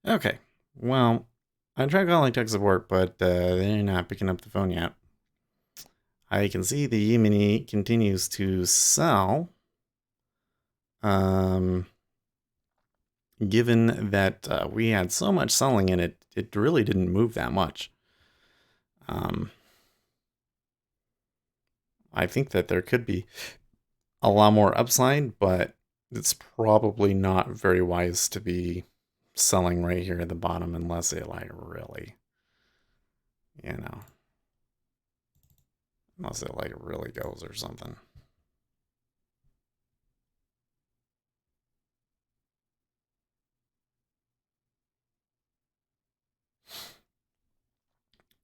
Okay. Well, I tried calling tech support, but they're not picking up the phone yet. I can see the E-mini continues to sell. Um, Given that we had so much selling in it, it really didn't move that much. Um, I think that there could be a lot more upside, but it's probably not very wise to be selling right here at the bottom unless it like really, you know, unless it like really goes or something.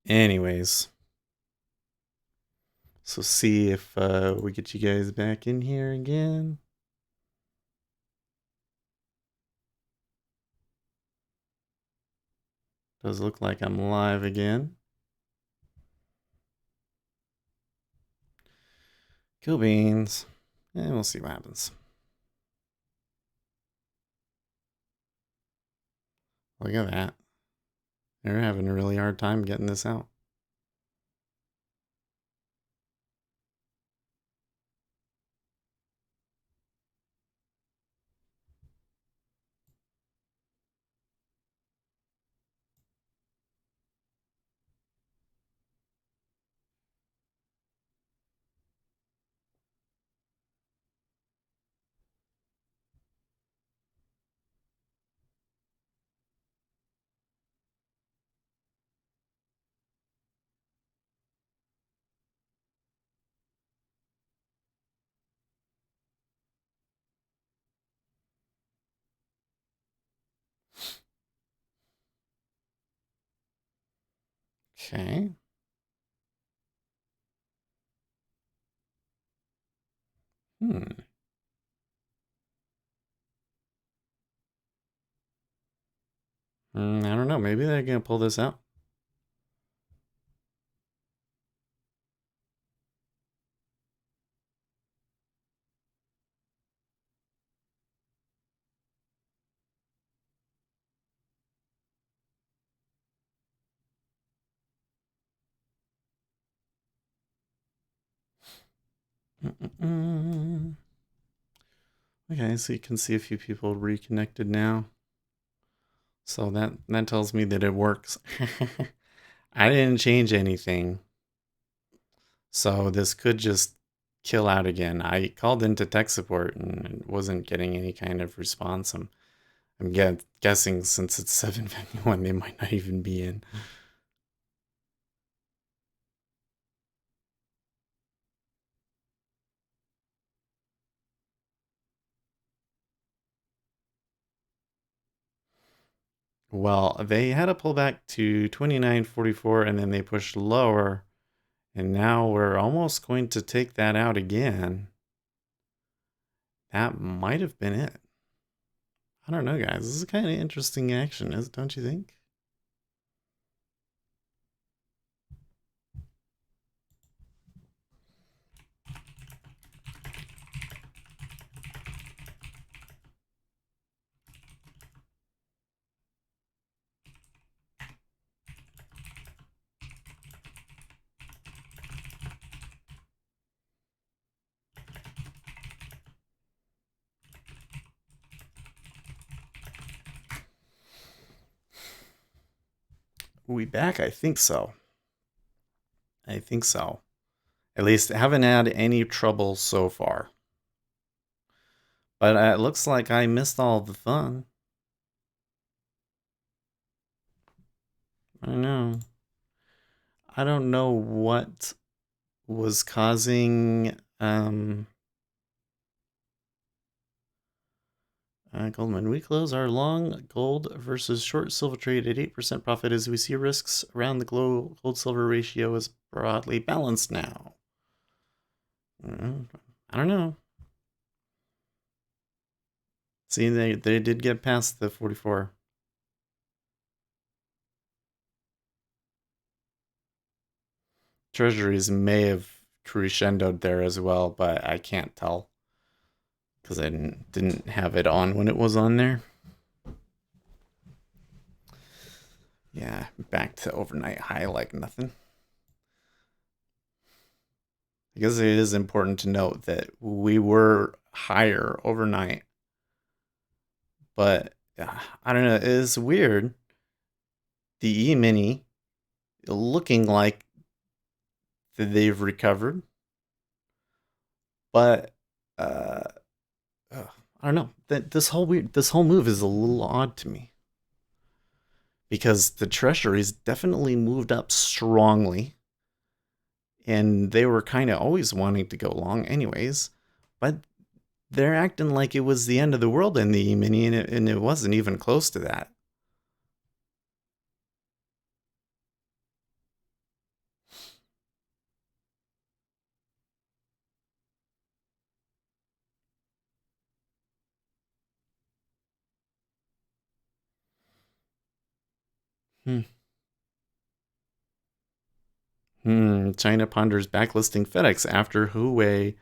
Anyways, so see if we get you guys back in here again. Does look like I'm live again. Cool beans. And we'll see what happens. Look at that. They're having a really hard time getting this out. Okay. Hmm. I don't know. Maybe they're gonna pull this out. Mm-mm-mm. Okay, so you can see a few people reconnected now. So that tells me that it works. I didn't change anything. So this could just kill out again. I called into tech support and wasn't getting any kind of response. I'm guessing since it's 7:51 they might not even be in. Well, they had a pullback to 29.44 and then they pushed lower and now we're almost going to take that out again. That might have been it. I don't know, guys. This is kind of interesting action, don't you think? We back? I think so. I think so. At least I haven't had any trouble so far. But it looks like I missed all the fun. I know. I don't know what was causing Goldman. We close our long gold versus short silver trade at 8% profit as we see risks around the gold silver ratio is broadly balanced now. I don't know. See, they did get past the 44. Treasuries may have crescendoed there as well, but I can't tell. because I didn't have it on when it was on there. Yeah, back to overnight high like nothing. I guess it is important to note that we were higher overnight, but I don't know. It's weird. The E mini looking like they've recovered, but uh, I don't know. That this whole move is a little odd to me because the Treasuries definitely moved up strongly, and they were kind of always wanting to go long anyways. But they're acting like it was the end of the world in the E mini, and it wasn't even close to that. Hmm. China ponders backlisting FedEx after Huawei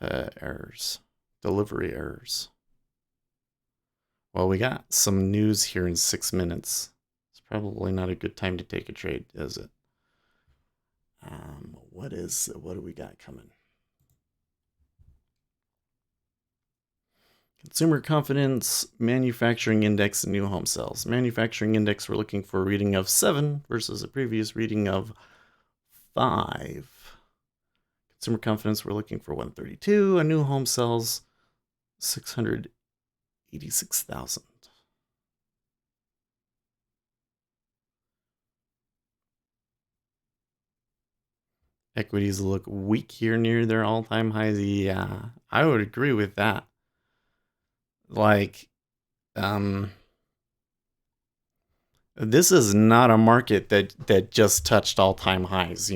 errors, delivery errors. Well, we got some news here in 6 minutes. It's probably not a good time to take a trade, is it? What do we got coming? Consumer confidence, manufacturing index, and new home sales. Manufacturing index, we're looking for a reading of 7 versus a previous reading of 5. Consumer confidence, we're looking for 132. A new home sales, 686,000. Equities look weak here near their all-time highs. Yeah, I would agree with that. Like, um, this is not a market that just touched all-time highs.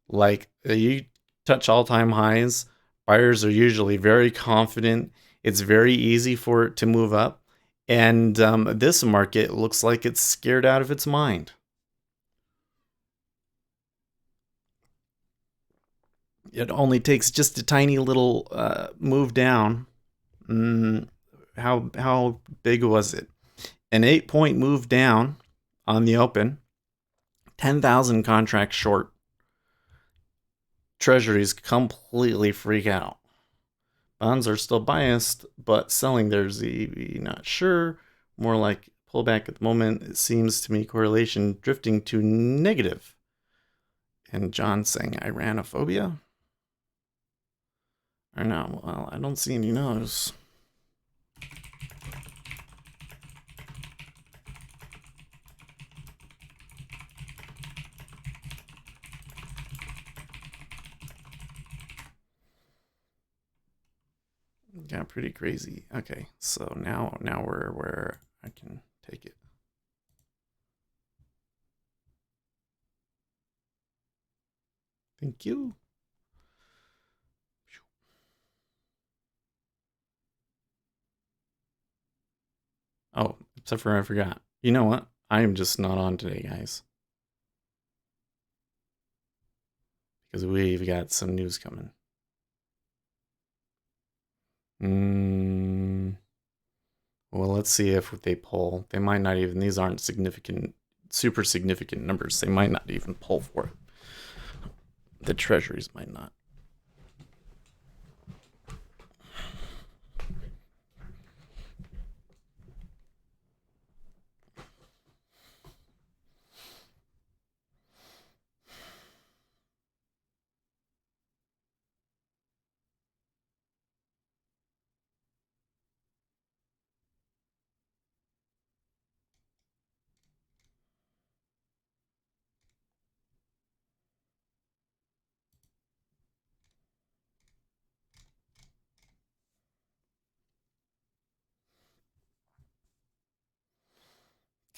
Like you touch all-time highs, buyers are usually very confident. It's very easy for it to move up, and this market looks like it's scared out of its mind. It only takes just a tiny little move down. Mm, how big was it? An 8 point move down on the open, 10,000 contracts short. Treasuries completely freak out. Bonds are still biased, but selling there's not sure. More like pullback at the moment. It seems to me correlation drifting to negative. And John saying Iranophobia? Or no? Well, I don't see any no's. Got pretty crazy. Okay, so now we're where I can take it. Thank you. Oh, except for I forgot. You know what? I am just not on today, guys, because we've got some news coming. Well, let's see if they pull. They might not even. These aren't significant, super significant numbers. They might not even pull for it. The treasuries might not.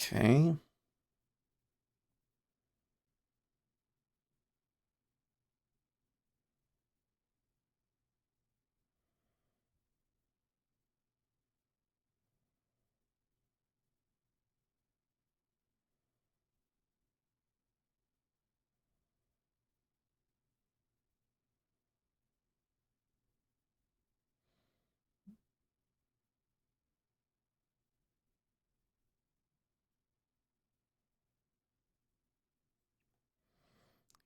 Okay.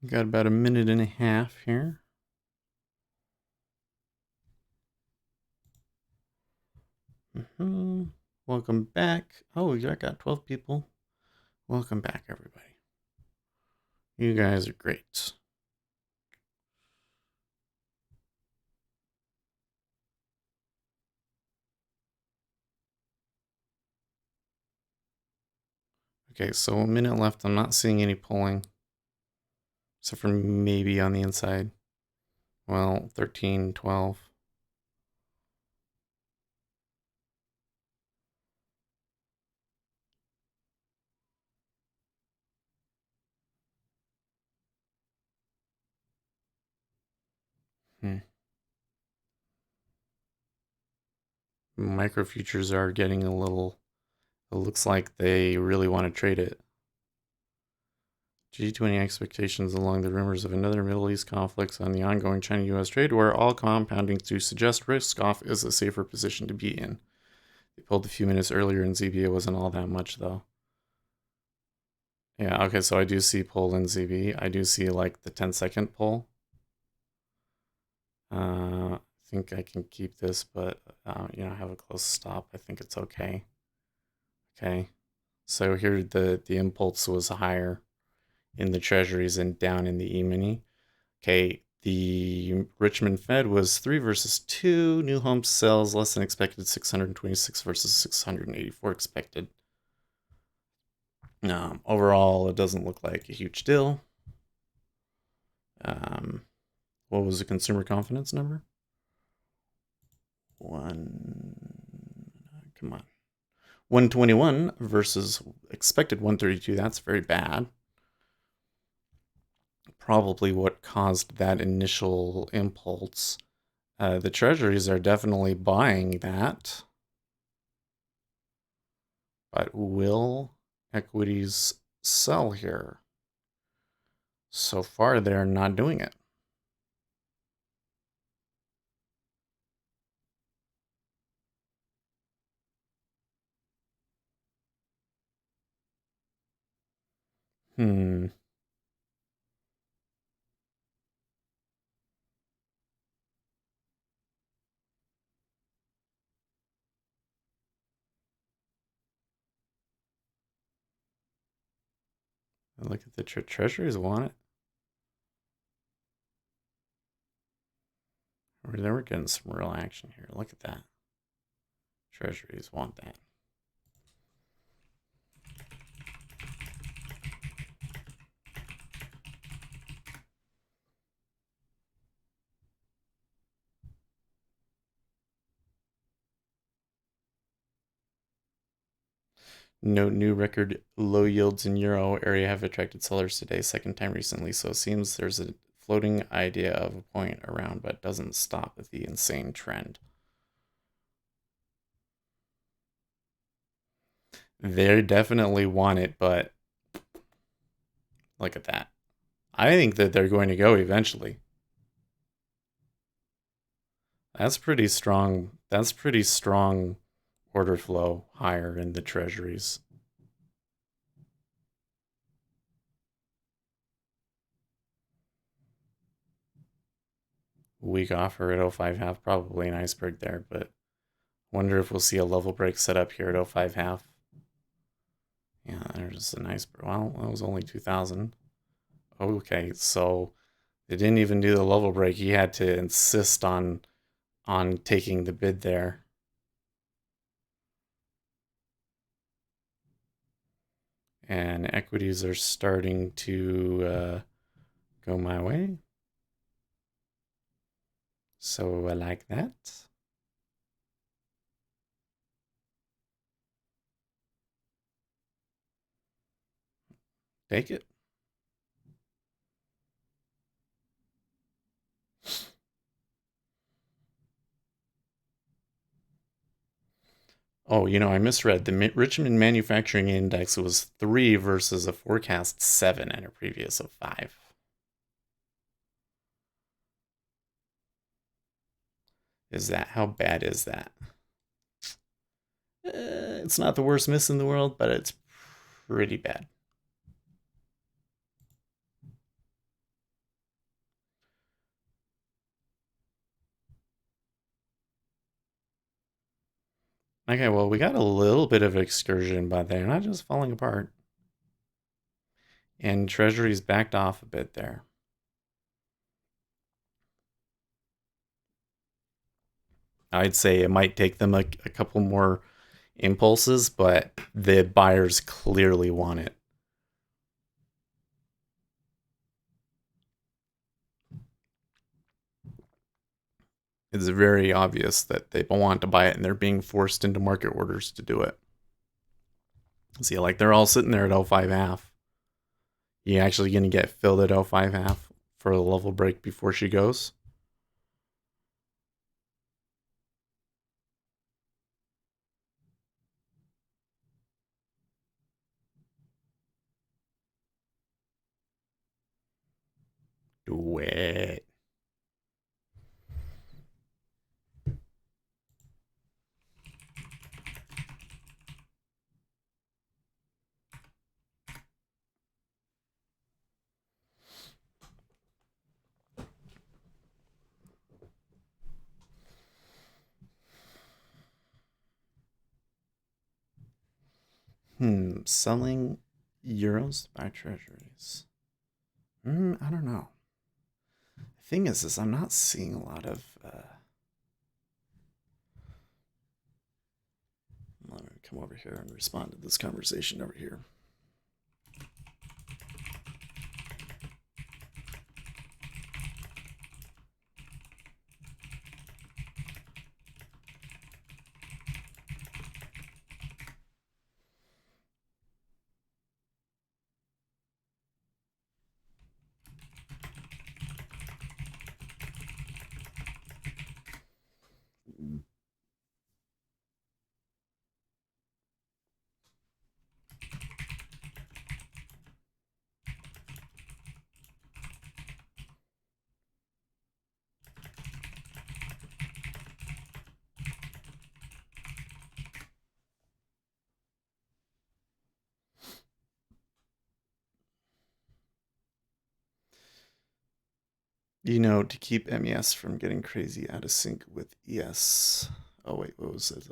Got about a minute and a half here. Welcome back. Oh, I got 12 people. Welcome back, everybody. You guys are great. Okay, so a minute left. I'm not seeing any polling, except for maybe on the inside. Well, 13, 12. Micro futures are getting a little. It looks like they really want to trade it. G20 expectations along the rumors of another Middle East conflict on the ongoing China-US trade war, all compounding to suggest risk off is a safer position to be in. They pulled a few minutes earlier in ZB. It wasn't all that much though. Yeah, okay, so I do see pull in ZB. I do see like the 10-second pull. I think I can keep this, but have a close stop. I think it's okay. Okay, so here the impulse was higher in the treasuries and down in the E-mini. Okay, the Richmond Fed was 3 versus 2. New home sales less than expected, 626 versus 684 expected. Overall, it doesn't look like a huge deal. What was the consumer confidence number? Come on. 121 versus expected 132. That's very bad. Probably what caused that initial impulse. The treasuries are definitely buying that. But will equities sell here? So far, they're not doing it. Hmm. Look at the treasuries want it. They were getting some real action here. Look at that. Treasuries want that. Note new record low yields in euro area have attracted sellers today, second time recently. So it seems there's a floating idea of a point around, but doesn't stop at the insane trend. They definitely want it, but look at that. I think that they're going to go eventually. That's pretty strong. That's pretty strong order flow higher in the treasuries. Weak offer at 05 half, probably an iceberg there, but wonder if we'll see a level break set up here at 05 half. Yeah, there's an iceberg. Well, that was only 2000. Okay, so they didn't even do the level break. He had to insist on taking the bid there. And equities are starting to go my way. So I like that. Take it. Oh, I misread. The Richmond Manufacturing Index was 3 versus a forecast 7 and a previous of 5. How bad is that? It's not the worst miss in the world, but it's pretty bad. Okay, well, we got a little bit of excursion, but they're not just falling apart. And Treasuries backed off a bit there. I'd say it might take them a couple more impulses, but the buyers clearly want it. It's very obvious that they want to buy it and they're being forced into market orders to do it. See, like they're all sitting there at 05 half. You actually going to get filled at 05 half for a level break before she goes? Do it. Selling euros to buy treasuries. I don't know. The thing is I'm not seeing a lot of. Let me come over here and respond to this conversation over here. To keep MES from getting crazy out of sync with ES. Oh, wait, what was it?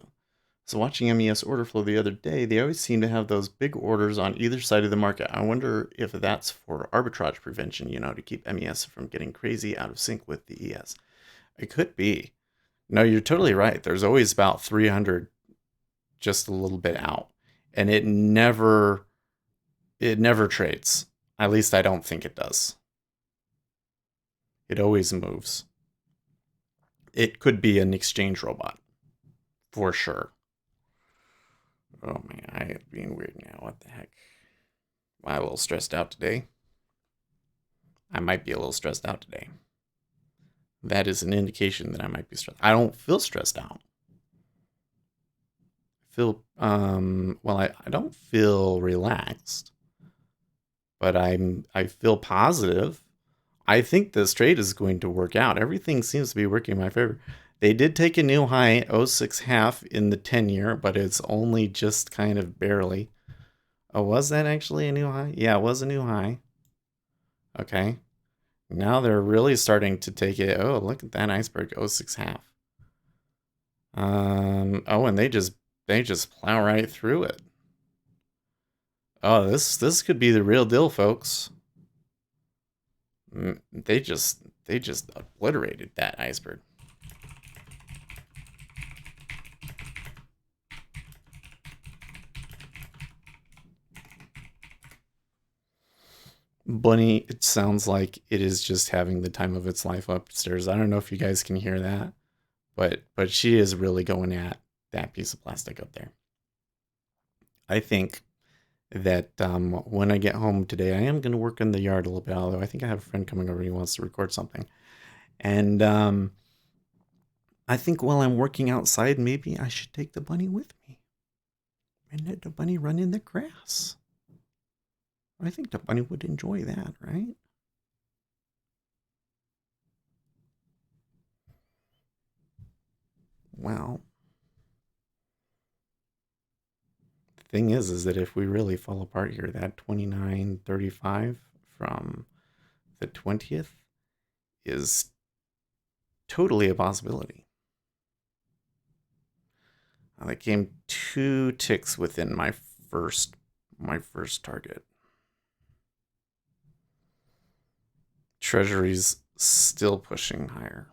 So, watching MES order flow the other day, they always seem to have those big orders on either side of the market. I wonder if that's for arbitrage prevention, to keep MES from getting crazy out of sync with the ES. It could be. No, you're totally right. There's always about 300 just a little bit out. And it never trades. At least I don't think it does. It always moves. It could be an exchange robot for sure. Oh man, I am being weird now. What the heck? Am I a little stressed out today? I might be a little stressed out today. That is an indication that I might be stressed. I don't feel stressed out. I feel well, I don't feel relaxed, but I feel positive. I think this trade is going to work out. Everything seems to be working in my favor. They did take a new high, 06 half in the 10-year, but it's only just kind of barely. Oh, was that actually a new high? Yeah, it was a new high. Okay. Now they're really starting to take it. Oh, look at that iceberg, 06 half. Oh, and they just plow right through it. Oh, this could be the real deal, folks. They just obliterated that iceberg. Bunny, it sounds like it is just having the time of its life upstairs. I don't know if you guys can hear that, but she is really going at that piece of plastic up there. I think that when I get home today, I am going to work in the yard a little bit. Although I think I have a friend coming over who wants to record something, and I think while I'm working outside, maybe I should take the bunny with me and let the bunny run in the grass. I think the bunny would enjoy that, right? Well, the thing is that if we really fall apart here, that 29.35 from the 20th is totally a possibility. That came 2 ticks within my first target. Treasuries still pushing higher.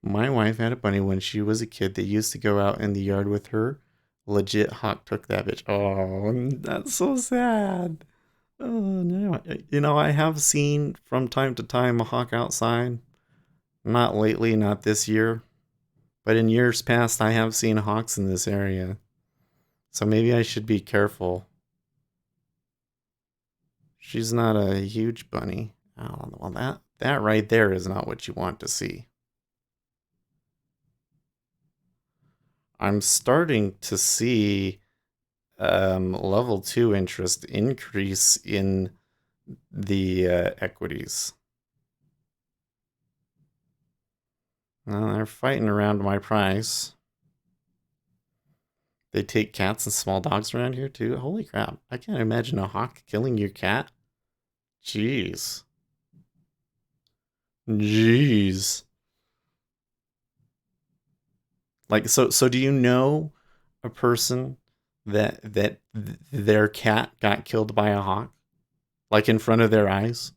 My wife had a bunny when she was a kid that used to go out in the yard with her. Legit hawk took that bitch. Oh, that's so sad. Oh no. I have seen from time to time a hawk outside. Not lately, not this year. But in years past, I have seen hawks in this area. So maybe I should be careful. She's not a huge bunny. Oh, well, that right there is not what you want to see. I'm starting to see level 2 interest increase in the equities. Well, they're fighting around my price. They take cats and small dogs around here too. Holy crap. I can't imagine a hawk killing your cat. Jeez. Jeez. Like so do you know a person that their cat got killed by a hawk? Like in front of their eyes?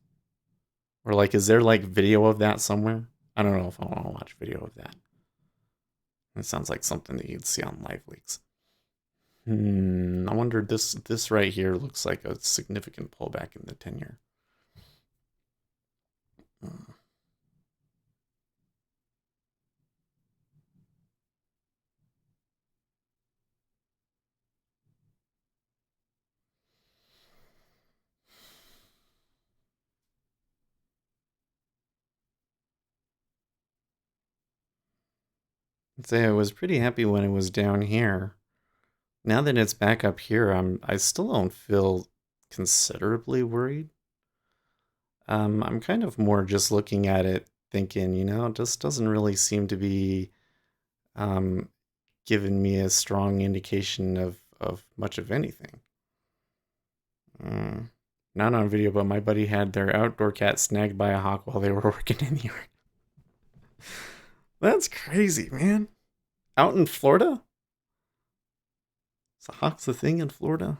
Or like is there like video of that somewhere? I don't know if I want to watch video of that. It sounds like something that you'd see on Live Leaks. I wonder this right here looks like a significant pullback in the 10-year. I'd say I was pretty happy when it was down here. Now that it's back up here, I still don't feel considerably worried. I'm kind of more just looking at it thinking, it just doesn't really seem to be um, giving me a strong indication of much of anything. Not on video, but my buddy had their outdoor cat snagged by a hawk while they were working in the yard. That's crazy, man. Out in Florida? Is a hawk's a thing in Florida?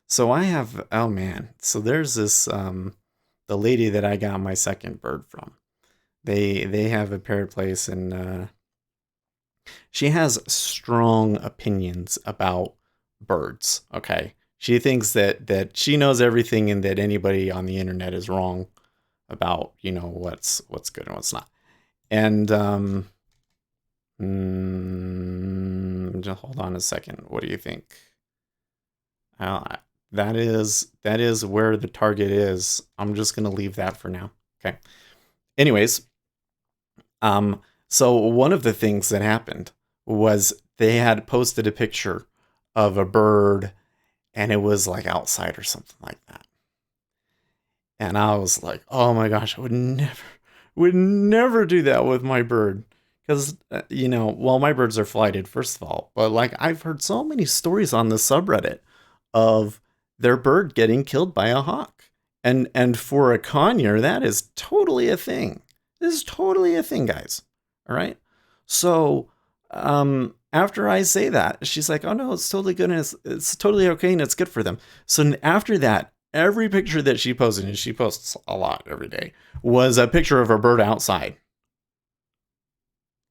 So I have, oh man. So there's this the lady that I got my second bird from. They have a parrot place, and she has strong opinions about birds. Okay, she thinks that she knows everything and that anybody on the internet is wrong about what's good and what's not. And just hold on a second. What do you think? That is where the target is. I'm just gonna leave that for now. Okay. Anyways, so one of the things that happened was they had posted a picture of a bird, and it was like outside or something like that. And I was like, oh my gosh, I would never do that with my bird. Because, well, my birds are flighted, first of all. But, like, I've heard so many stories on the subreddit of their bird getting killed by a hawk. And for a conure, that is totally a thing. This is totally a thing, guys. All right? So, after I say that, she's like, oh, no, it's totally good. And it's totally okay. And it's good for them. So, after that, every picture that she posted, and she posts a lot every day, was a picture of a bird outside.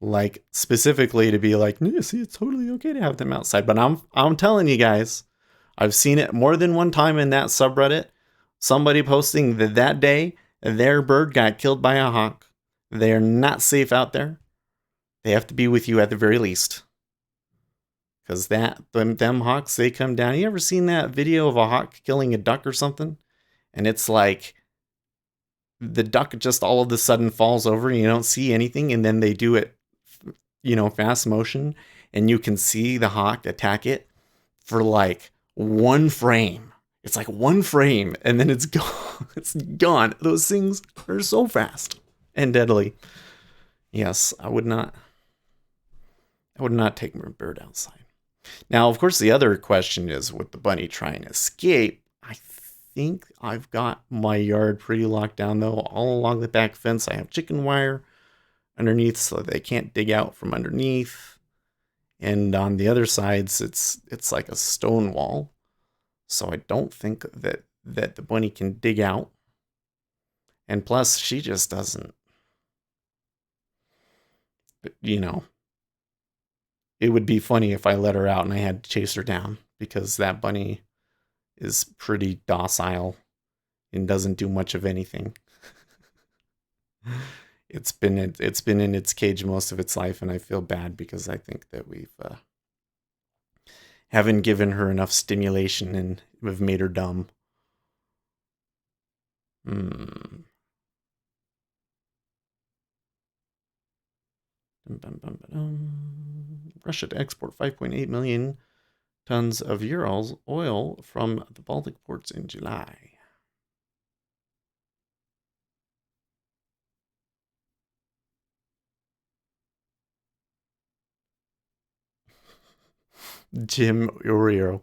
Like specifically to be like, yeah, see, it's totally okay to have them outside. But I'm telling you guys, I've seen it more than one time in that subreddit. Somebody posting that day their bird got killed by a hawk. They're not safe out there. They have to be with you at the very least. Because them hawks, they come down. You ever seen that video of a hawk killing a duck or something? And it's like the duck just all of a sudden falls over and you don't see anything, and then they do it fast motion, and you can see the hawk attack it for like one frame. It's like one frame, and then it's gone. It's gone. Those things are so fast and deadly. Yes, I would not take my bird outside. Now, of course, the other question is with the bunny trying to escape. I think I've got my yard pretty locked down, though. All along the back fence, I have chicken wire underneath so they can't dig out from underneath. And on the other sides, it's like a stone wall. So I don't think that the bunny can dig out. And plus, she just doesn't, you know, it would be funny if I let her out and I had to chase her down because that bunny is pretty docile and doesn't do much of anything. It's been in its cage most of its life, and I feel bad because I think that we've haven't given her enough stimulation and have made her dumb. Hmm. Russia to export 5.8 million tons of Urals oil from the Baltic ports in July. Jim Uriel.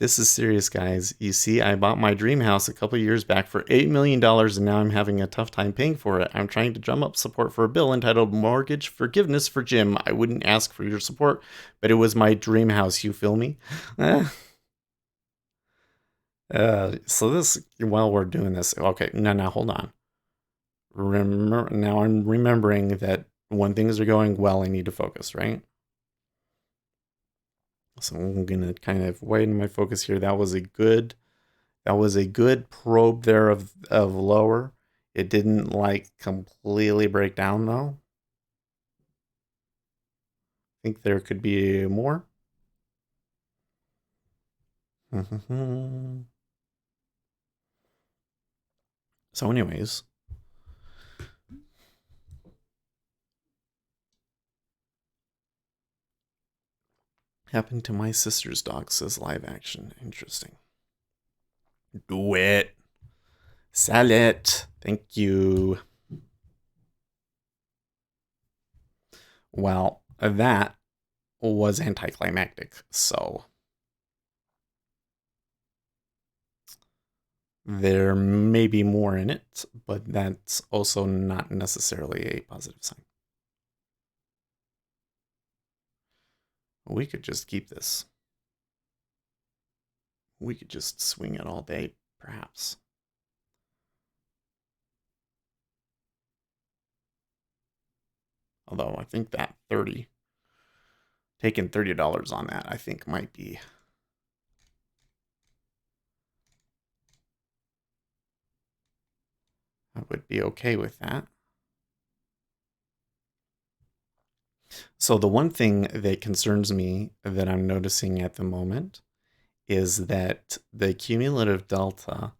This is serious, guys. You see, I bought my dream house a couple years back for $8 million, and now I'm having a tough time paying for it. I'm trying to drum up support for a bill entitled Mortgage Forgiveness for Jim. I wouldn't ask for your support, but it was my dream house, you feel me? So this, while we're doing this, okay, now hold on. Remember, now I'm remembering that when things are going well, I need to focus, right? So I'm gonna kind of widen my focus here. That was a good probe there of lower. It didn't like completely break down though. I think there could be more. So anyways, happened to my sister's dog, says live action. Interesting. Do it. Sell it. Thank you. Well, that was anticlimactic, so there may be more in it, but that's also not necessarily a positive sign. We could just keep this. We could just swing it all day, perhaps. Although I think that taking $30 on that, I think might be. I would be okay with that. So the one thing that concerns me that I'm noticing at the moment is that the cumulative delta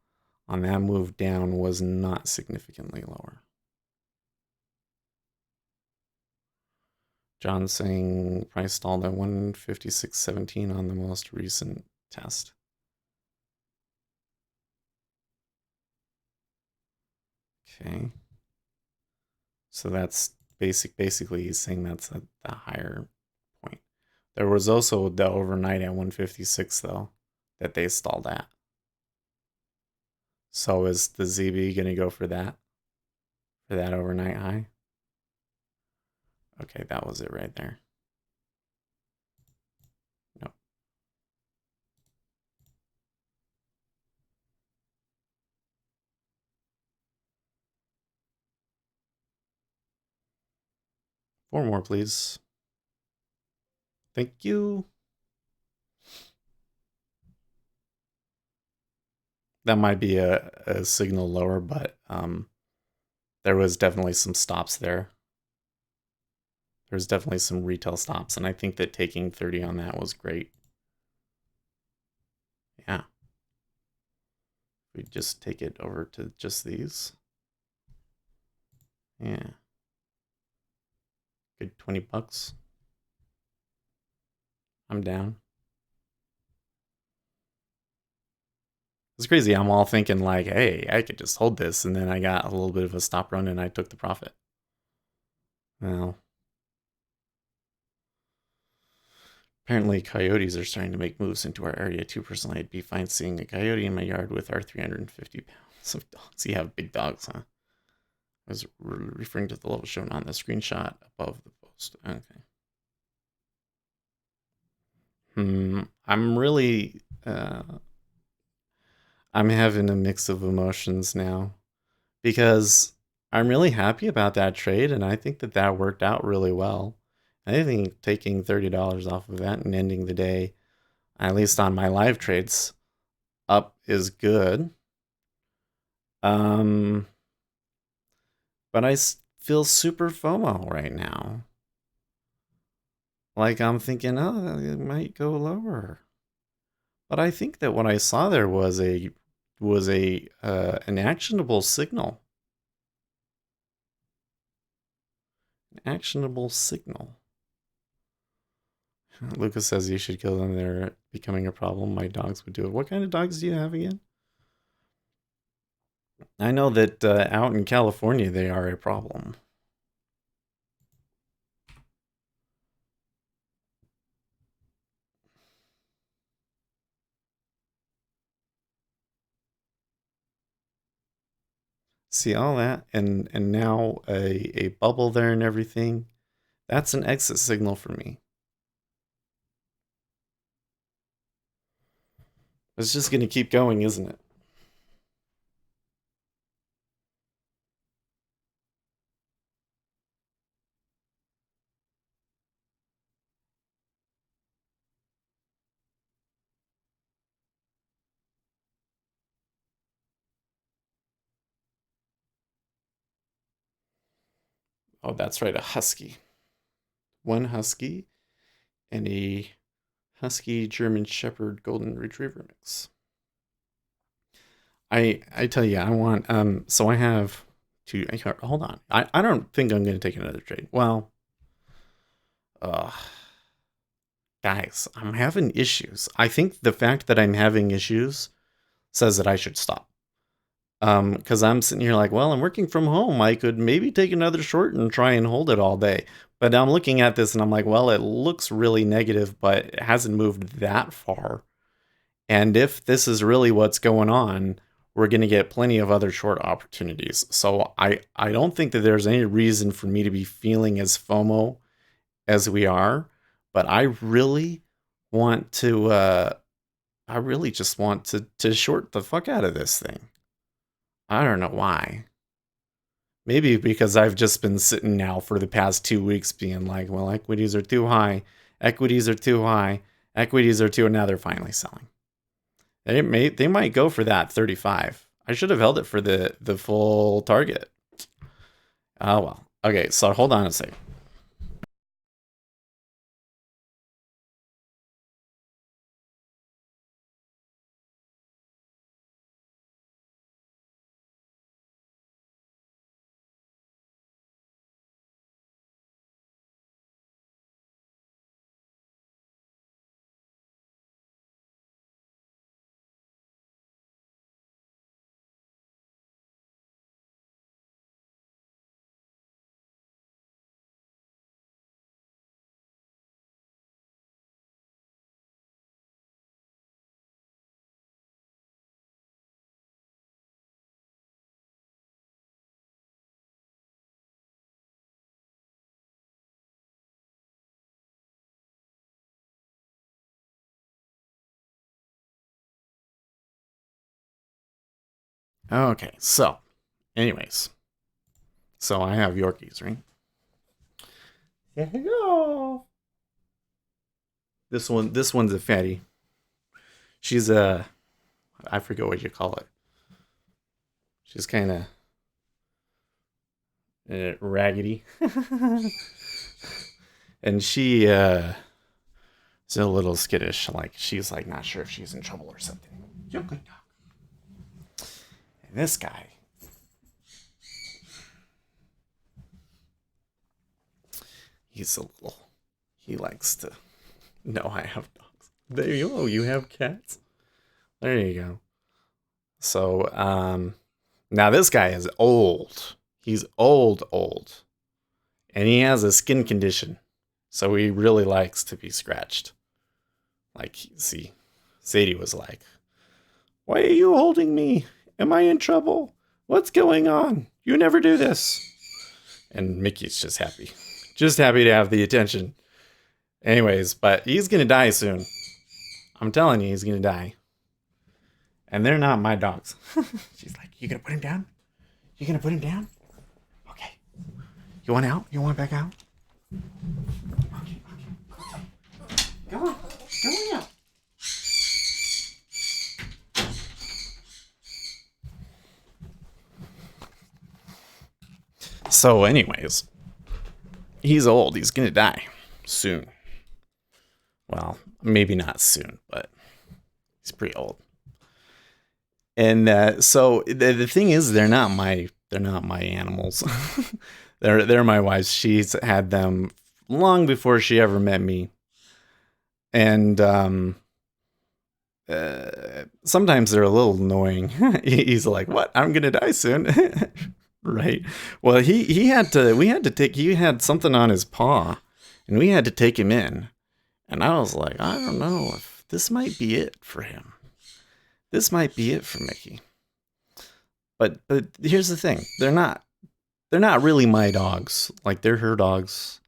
on that move down was not significantly lower. John saying price stalled at 156.17 on the most recent test. Okay. So that's basically he's saying that's at the higher point. There was also the overnight at 156 though that they stalled at. So is the ZB going to go for that? For that overnight high? Okay, that was it right there. No. Four more, please. Thank you. That might be a signal lower, but there was definitely some stops there. There's definitely some retail stops, and I think that taking 30 on that was great. Yeah. We just take it over to just these. Yeah. Good 20 bucks. I'm down. It's crazy. I'm all thinking like, hey, I could just hold this, and then I got a little bit of a stop run and I took the profit. Well, Apparently, coyotes are starting to make moves into our area too. Personally, I'd be fine seeing a coyote in my yard with our 350 pounds of dogs. You have big dogs, huh? I was referring to the level shown on the screenshot above the post. Okay. I'm really, I'm having a mix of emotions now because I'm really happy about that trade, and I think that that worked out really well. I think taking $30 off of that and ending the day, at least on my live trades, up is good. Um, but I feel super FOMO right now. Like I'm thinking, oh, it might go lower. But I think that what I saw there was a an actionable signal. An actionable signal. Lucas says you should kill them. They're becoming a problem. My dogs would do it. What kind of dogs do you have again? I know that out in California they are a problem. See all that, and now a bubble there and everything. That's an exit signal for me. It's just gonna keep going, isn't it? Oh, that's right, a husky. One husky and a husky German Shepherd Golden Retriever mix. I tell you, I want so I have two. Hold on, I don't think I'm gonna take another trade. Well, uh, guys, I'm having issues. I think the fact that I'm having issues says that I should stop. Because I'm sitting here like, well, I'm working from home. I could maybe take another short and try and hold it all day. But I'm looking at this and I'm like, well, it looks really negative, but it hasn't moved that far. And if this is really what's going on, we're going to get plenty of other short opportunities. So I don't think that there's any reason for me to be feeling as FOMO as we are. But I really want to, I really just want to short the fuck out of this thing. I don't know why. Maybe because I've just been sitting now for the past 2 weeks being like, well, equities are too high. Equities are too high. Equities are too, and now they're finally selling. They might go for that 35. I should have held it for the full target. Oh well. Okay, so hold on a second. Okay, so anyways. So I have Yorkies, right? Here we go. This one's a fatty. She's a I forget what you call it. She's kind of raggedy. And she is a little skittish. Like she's like not sure if she's in trouble or something. You're good dog. And this guy, he's a little. He likes to. No, I have dogs. There you go. You have cats. There you go. So now this guy is old. He's old, and he has a skin condition. So he really likes to be scratched. Like, see, Sadie was like, "Why are you holding me? Am I in trouble? What's going on? You never do this." And Mickey's just happy. Just happy to have the attention. Anyways, but he's going to die soon. I'm telling you, he's going to die. And they're not my dogs. She's like, "You going to put him down? You going to put him down? Okay. You want out? You want back out? Okay. Go on. Go on out." So, anyways, he's old. He's going to die soon. Well, maybe not soon, but he's pretty old. And so the thing is, they're not my animals. they're my wife's. She's had them long before she ever met me. And sometimes they're a little annoying. He's like, "What? I'm gonna die soon." Right. Well, he had something on his paw, and we had to take him in. And I was like, I don't know if this might be it for him. This might be it for Mickey. But here's the thing. They're not really my dogs. Like, they're her dogs.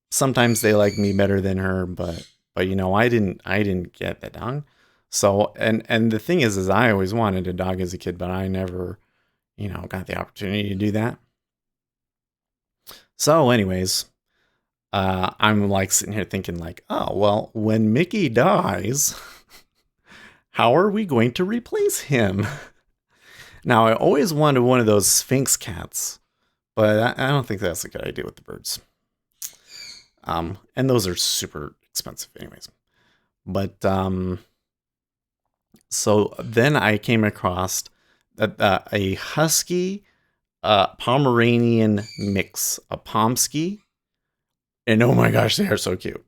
Sometimes they like me better than her, but you know, I didn't get that dog. So, and the thing is I always wanted a dog as a kid, but I never, you know, got the opportunity to do that. So anyways, I'm like sitting here thinking like, oh, well, when Mickey dies, how are we going to replace him? Now, I always wanted one of those Sphinx cats, but I don't think that's a good idea with the birds. And those are super expensive anyways. But so then I came across a husky Pomeranian mix, a Pomsky. And oh my gosh, they are so cute.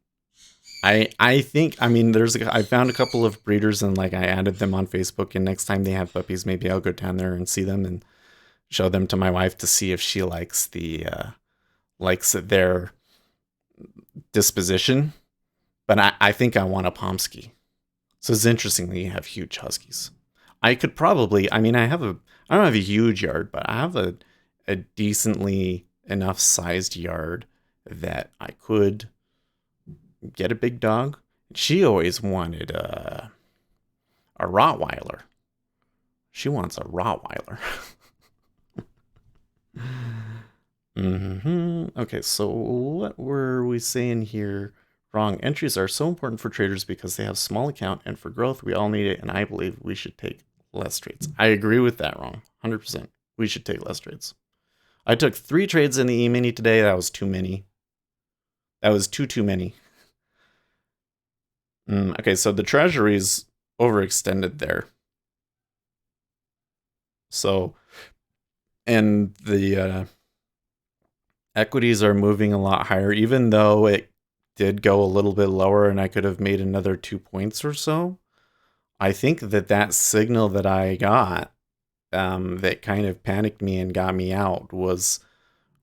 I think, I mean, I found a couple of breeders and like I added them on Facebook, and next time they have puppies, maybe I'll go down there and see them and show them to my wife to see if she likes their disposition. But I think I want a Pomsky. So it's interesting that you have huge huskies. I could probably, I mean, I don't have a huge yard, but I have a decently enough sized yard that I could get a big dog. She always wanted a Rottweiler. She wants a Rottweiler. Okay, so what were we saying here? Wrong. Entries are so important for traders because they have small account, and for growth, we all need it, and I believe we should take less trades. I agree with that, Wrong. 100%. We should take less trades. I took 3 trades in the E-mini today. That was too many. That was too many. Okay, so the Treasuries overextended there. So, and the equities are moving a lot higher, even though it did go a little bit lower and I could have made another 2 points or so. I think that signal that I got that kind of panicked me and got me out was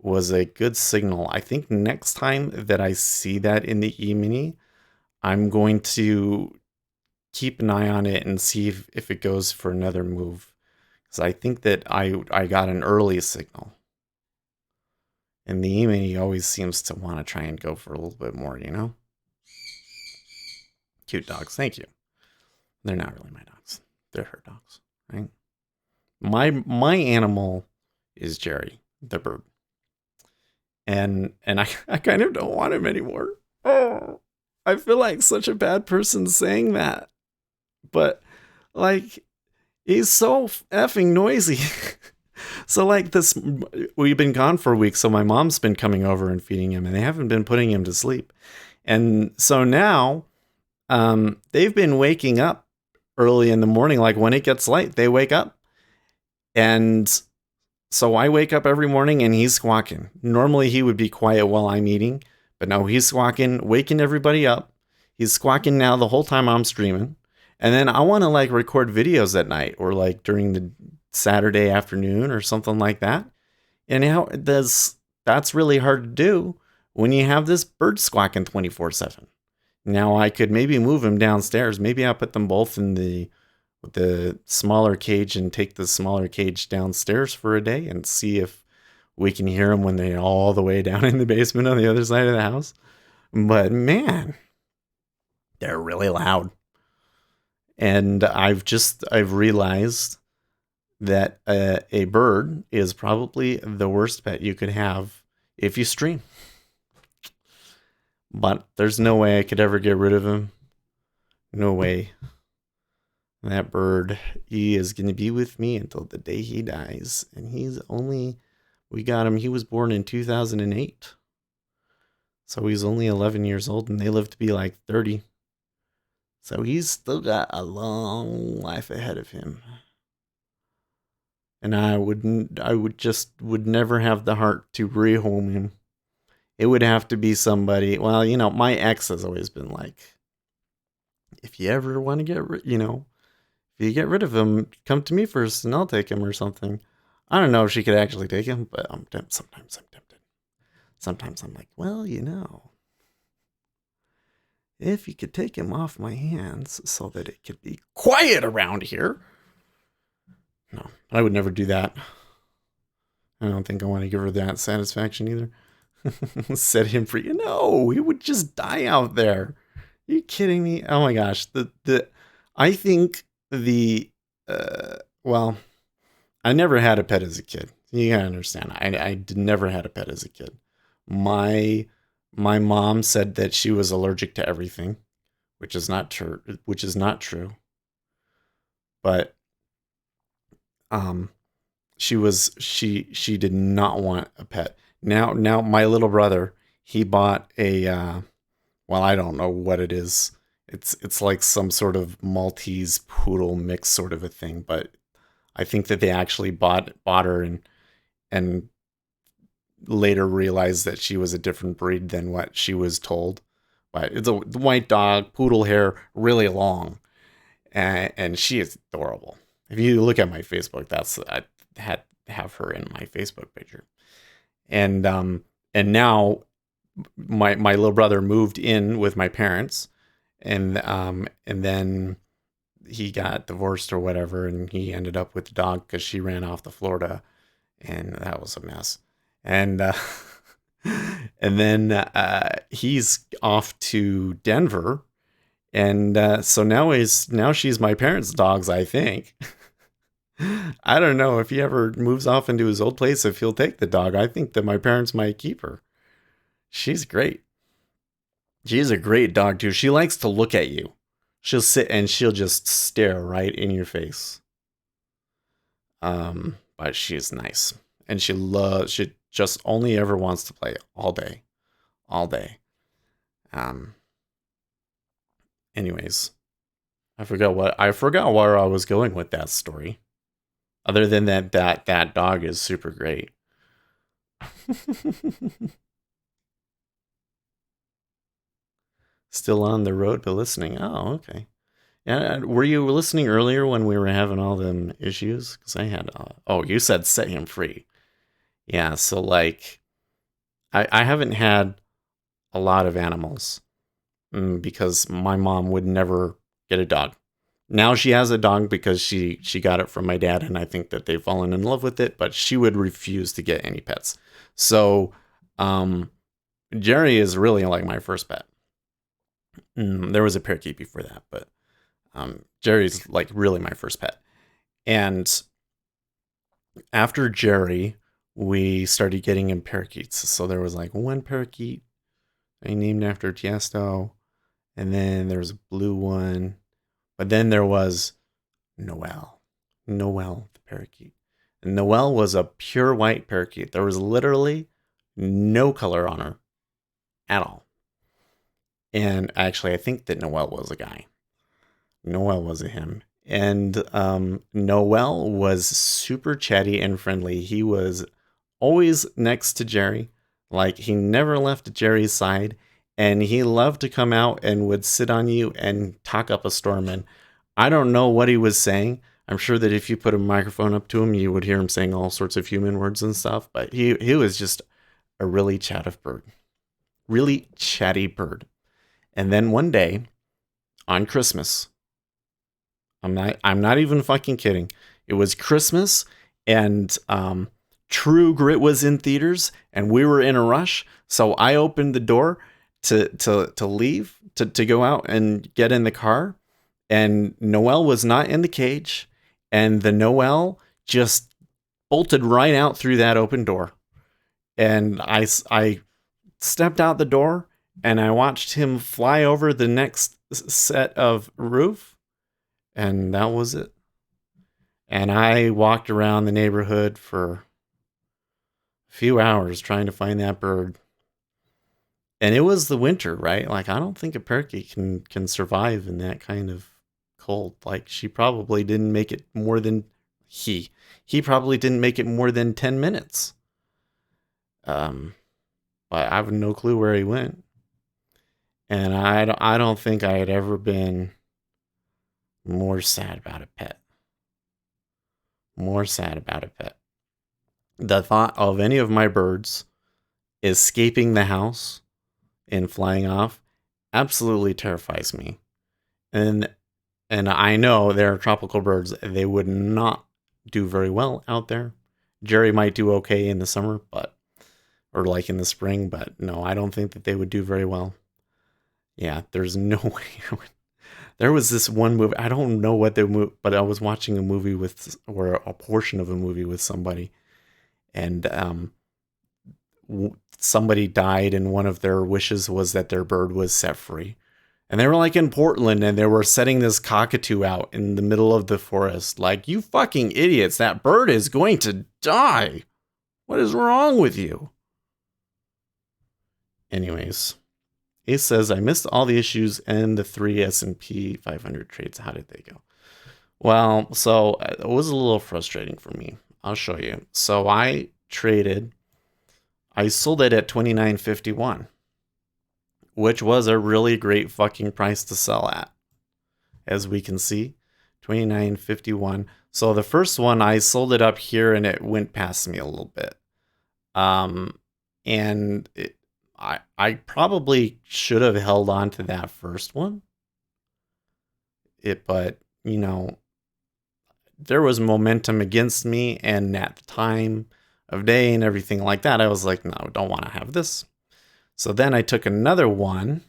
a good signal. I think next time that I see that in the E-mini, I'm going to keep an eye on it and see if it goes for another move. Because I think that I got an early signal. And the E-mini always seems to want to try and go for a little bit more, you know? Cute dogs, thank you. They're not really my dogs. They're her dogs, right? My animal is Jerry, the bird. And I kind of don't want him anymore. Oh, I feel like such a bad person saying that. But, like, he's so effing noisy. So, like, we've been gone for a week, so my mom's been coming over and feeding him, and they haven't been putting him to sleep. And so now, they've been waking up early in the morning. Like, when it gets light, they wake up. And so I wake up every morning, and he's squawking. Normally, he would be quiet while I'm eating, but no, he's squawking, waking everybody up. He's squawking now the whole time I'm streaming. And then I want to, like, record videos at night or, like, during the Saturday afternoon or something like that. And that's really hard to do when you have this bird squawking 24/7. Now I could maybe move him downstairs. Maybe I'll put them both in the smaller cage and take the smaller cage downstairs for a day and see if we can hear them when they're all the way down in the basement on the other side of the house. But man, they're really loud. And I've realized that a bird is probably the worst pet you could have if you stream. But there's no way I could ever get rid of him. No way. That bird, he is going to be with me until the day he dies. And we got him, he was born in 2008. So he's only 11 years old and they live to be like 30. So he's still got a long life ahead of him. And I would never have the heart to rehome him. It would have to be somebody, well, my ex has always been like, if you ever want to if you get rid of him, come to me first and I'll take him or something. I don't know if she could actually take him, but sometimes I'm tempted. Sometimes I'm like, well, if you could take him off my hands so that it could be quiet around here. No, I would never do that. I don't think I want to give her that satisfaction either. Set him free. No, he would just die out there. Are you kidding me? Oh my gosh. I think well, I never had a pet as a kid. You gotta understand. I never had a pet as a kid. My mom said that she was allergic to everything, which is not true. But she did not want a pet. Now my little brother, he bought a well, I don't know what it is. It's like some sort of Maltese poodle mix sort of a thing, but I think that they actually bought her and later realized that she was a different breed than what she was told. But it's a white dog, poodle hair, really long, and she is adorable. If you look at my Facebook, I have her in my Facebook picture, and now my little brother moved in with my parents, and then he got divorced or whatever, and he ended up with the dog because she ran off to Florida, and that was a mess. And and then he's off to Denver, and so now she's my parents' dogs, I think. I don't know if he ever moves off into his old place if he'll take the dog. I think that my parents might keep her. She's great. She's a great dog too. She likes to look at you. She'll sit and she'll just stare right in your face. But she's nice. And she just only ever wants to play all day. All day. Um Anyways, I forgot where I was going with that story. Other than that dog is super great. Still on the road but listening. Oh, okay. Yeah, were you listening earlier when we were having all them issues? Because I had. Oh, you said set him free. Yeah, so like, I haven't had a lot of animals because my mom would never get a dog. Now she has a dog because she got it from my dad, and I think that they've fallen in love with it. But she would refuse to get any pets. So, Jerry is really like my first pet. There was a parakeet before that, but Jerry's like really my first pet. And after Jerry, we started getting him parakeets. So there was like one parakeet I named after Tiesto, and then there was a blue one, but then there was Noel the parakeet. And Noel was a pure white parakeet. There was literally no color on her at all. And actually, I think that Noel was a guy. Noel was a him. And Noel was super chatty and friendly. He was always next to Jerry. Like, he never left Jerry's side. And he loved to come out and would sit on you and talk up a storm. And I don't know what he was saying. I'm sure that if you put a microphone up to him, you would hear him saying all sorts of human words and stuff. But he was just a really chatty bird. Really chatty bird. And then one day on Christmas, I'm not even fucking kidding. It was Christmas, and True Grit was in theaters, and we were in a rush. So I opened the door to leave to go out and get in the car, and Noelle was not in the cage, and the Noelle just bolted right out through that open door, and I stepped out the door, and I watched him fly over the next set of roof, and that was it. And I walked around the neighborhood for a few hours trying to find that bird. And it was the winter, right? Like, I don't think a parakeet can survive in that kind of cold. Like, she probably didn't make it more than he probably didn't make it more than 10 minutes. Um, but I have no clue where he went. And I don't think I had ever been more sad about a pet. More sad about a pet. The thought of any of my birds escaping the house and flying off absolutely terrifies me. And I know there are tropical birds, they would not do very well out there. Jerry might do okay in the summer, but or like in the spring, but no, I don't think that they would do very well. Yeah, there's no way. There was this one movie, I don't know what the movie, but I was watching a movie with, or a portion of a movie with somebody, and somebody died, and one of their wishes was that their bird was set free. And they were like in Portland, and they were setting this cockatoo out in the middle of the forest. Like, you fucking idiots, that bird is going to die. What is wrong with you? Anyways, it says, I missed all the issues and the 3 S&P 500 trades. How did they go? Well, so it was a little frustrating for me. I'll show you. So I sold it at $29.51, which was a really great fucking price to sell at. As we can see, $29.51. So the first one, I sold it up here and it went past me a little bit. And I probably should have held on to that first one. But you know, there was momentum against me, and at the time of day and everything like that, I was like, no, don't want to have this. So then I took another one,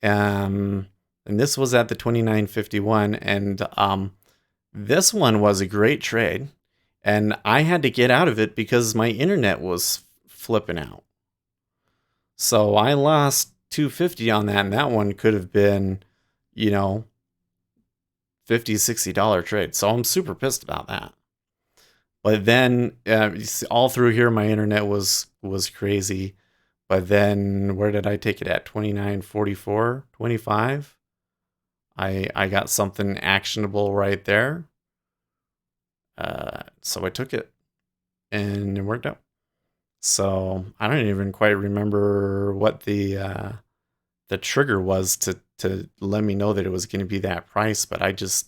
and this was at the $29.51, and this one was a great trade, and I had to get out of it because my internet was flipping out. So I lost $250 on that, and that one could have been, you know, $50, $60 trade. So I'm super pissed about that. But then all through here, my internet was crazy. But then where did I take it at? 29.44, 25. I got something actionable right there. So I took it, and it worked out. So I don't even quite remember what the trigger was to let me know that it was going to be that price, but I was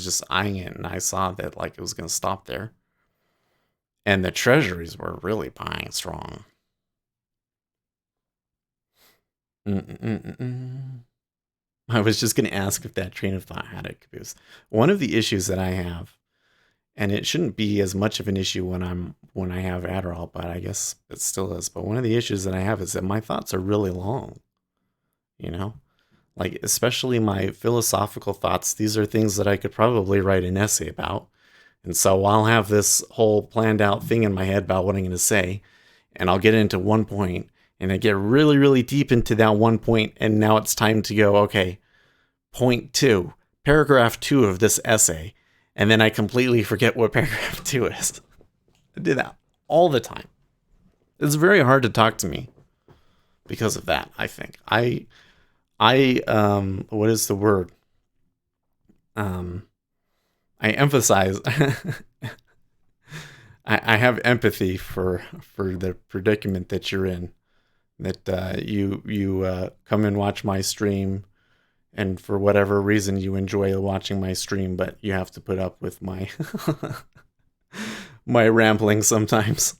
just eyeing it, and I saw that like it was going to stop there. And the Treasuries were really buying strong. I was just going to ask if that train of thought had it, because one of the issues that I have, and it shouldn't be as much of an issue when I have Adderall, but I guess it still is. But one of the issues that I have is that my thoughts are really long. You know, like especially my philosophical thoughts. These are things that I could probably write an essay about. And so I'll have this whole planned out thing in my head about what I'm going to say, and I'll get into one point, and I get really, really deep into that one point, and now it's time to go, okay, point 2, paragraph 2 of this essay, and then I completely forget what paragraph 2 is. I do that all the time. It's very hard to talk to me because of that, I think. I what is the word? I emphasize I have empathy for the predicament that you're in. That you come and watch my stream, and for whatever reason you enjoy watching my stream, but you have to put up with my my rambling sometimes.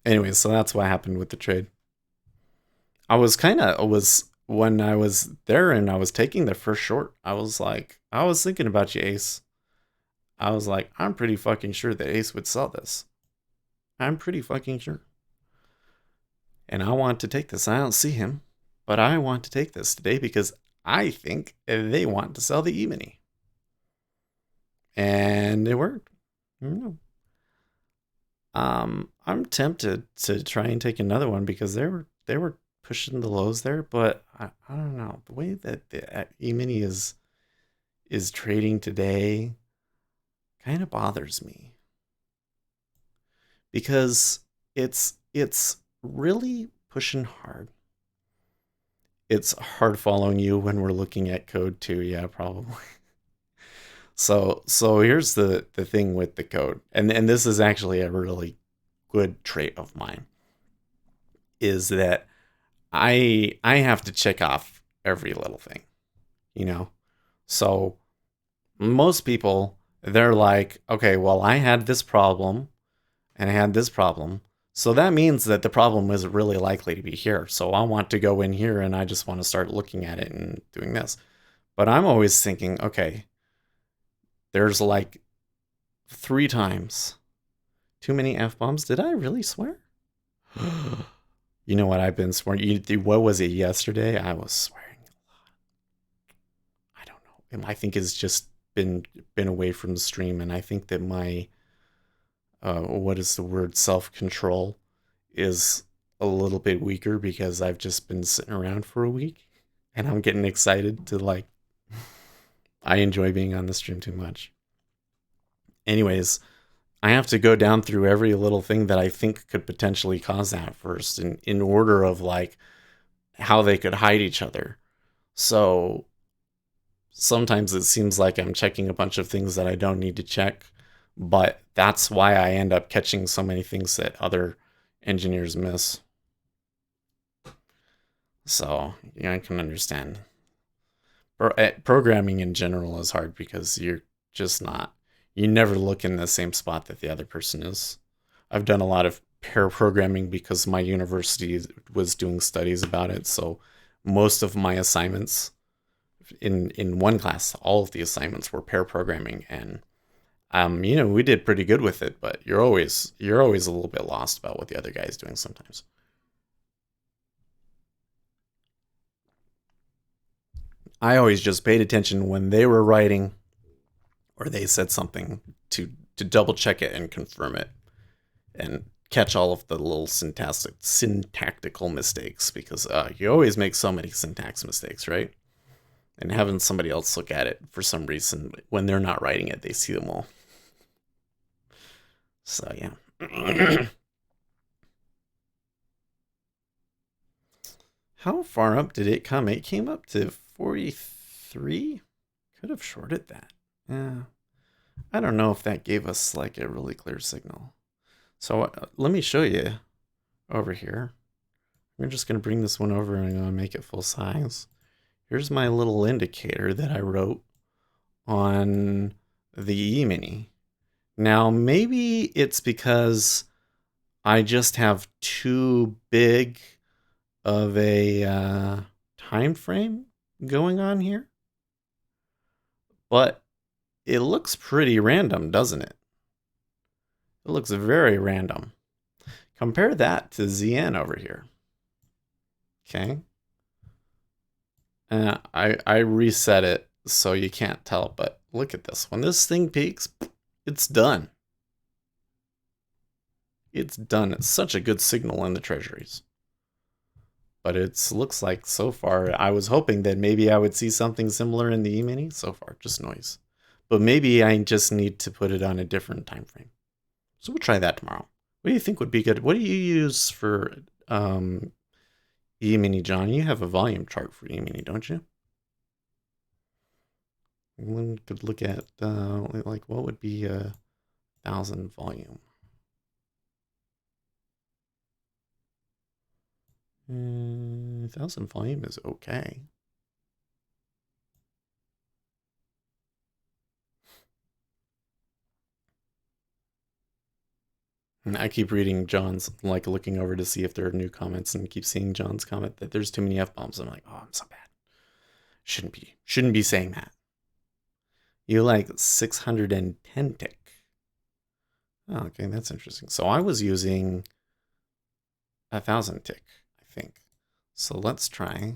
Anyway, so that's what happened with the trade. I was kind of was when I was there and I was taking the first short. I was thinking about you, Ace. I was like, I'm pretty fucking sure that Ace would sell this. I'm pretty fucking sure. And I want to take this. I don't see him, but I want to take this today because I think they want to sell the E-mini. And it worked. I'm tempted to try and take another one because they were pushing the lows there, but I don't know the way that the E-mini is trading today kind of bothers me because it's really pushing hard. It's hard following you when we're looking at code too. Yeah, probably. So here's the thing with the code, and this is actually a really good trait of mine, is that I have to check off every little thing, you know. So most people, they're like, okay, well, I had this problem and I had this problem. So that means that the problem is really likely to be here. So I want to go in here and I just want to start looking at it and doing this. But I'm always thinking, okay, there's like 3 times too many F bombs. Did I really swear? You know what? I've been swearing. What was it yesterday? I was swearing. I don't know. I think it's just been away from the stream, and I think that my what is the word, self control is a little bit weaker because I've just been sitting around for a week, and I'm getting excited to like. I enjoy being on the stream too much. Anyways, I have to go down through every little thing that I think could potentially cause that first, in order of like how they could hide each other. So sometimes it seems like I'm checking a bunch of things that I don't need to check, but that's why I end up catching so many things that other engineers miss. So, yeah, I can understand. Programming in general is hard because you're just not, you never look in the same spot that the other person is. I've done a lot of pair programming because my university was doing studies about it. So most of my assignments in one class, all of the assignments were pair programming, and we did pretty good with it. But you're always a little bit lost about what the other guy is doing sometimes. I always just paid attention when they were writing or they said something to double check it and confirm it and catch all of the little syntactical mistakes because you always make so many syntax mistakes, right? And having somebody else look at it for some reason when they're not writing it, they see them all. So yeah. How far up did it come? It came up to 43. Could have shorted that. Yeah. I don't know if that gave us like a really clear signal. So let me show you over here. We're just going to bring this one over and I'm going to make it full size. Here's my little indicator that I wrote on the E-mini. Now, maybe it's because I just have too big of a time frame going on here. But it looks pretty random, doesn't it? It looks very random. Compare that to ZN over here. Okay. I reset it so you can't tell, but look at this. When this thing peaks, it's done. It's done. It's such a good signal in the treasuries. But it looks like so far, I was hoping that maybe I would see something similar in the E-mini. So far, just noise. But maybe I just need to put it on a different time frame. So we'll try that tomorrow. What do you think would be good? What do you use for E-mini, John? You have a volume chart for E-mini, don't you? We could look at like what would be 1,000 volume. 1,000 volume is okay. I keep reading John's, like looking over to see if there are new comments, and keep seeing John's comment that there's too many F bombs. I'm like, oh, I'm so bad. Shouldn't be saying that. You like 610 tick. Oh, okay, that's interesting. So I was using 1,000 tick, I think. So let's try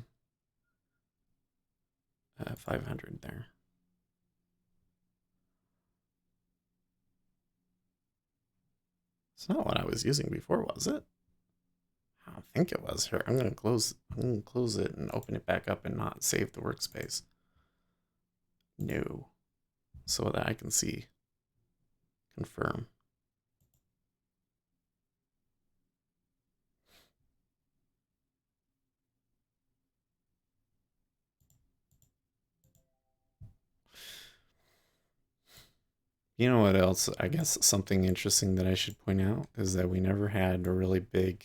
500 there. It's not what I was using before, was it? I don't think it was. Here, I'm gonna close it and open it back up and not save the workspace. No. So that I can see. Confirm. You know what else? I guess something interesting that I should point out is that we never had a really big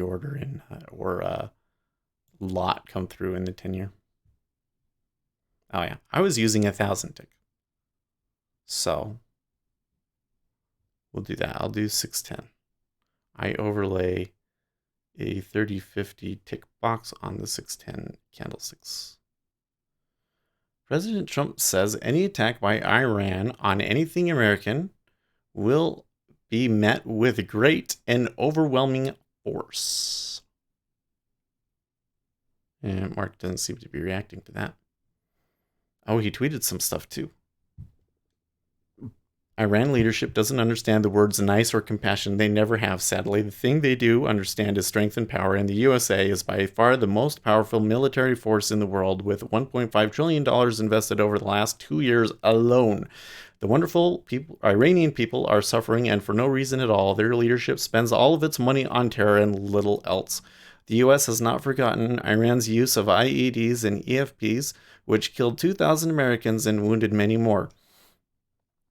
order in or lot come through in the 10-year. Oh yeah, I was using 1,000 tick. So we'll do that. I'll do 610. I overlay a 3050 tick box on the 610 candlesticks. President Trump says any attack by Iran on anything American will be met with great and overwhelming force. And Mark doesn't seem to be reacting to that. Oh, he tweeted some stuff too. Iran leadership doesn't understand the words nice or compassion. They never have, sadly. The thing they do understand is strength and power, and the USA is by far the most powerful military force in the world, with $1.5 trillion invested over the last 2 years alone. The wonderful Iranian people are suffering, and for no reason at all. Their leadership spends all of its money on terror and little else. The U.S. has not forgotten Iran's use of IEDs and EFPs, which killed 2,000 Americans and wounded many more.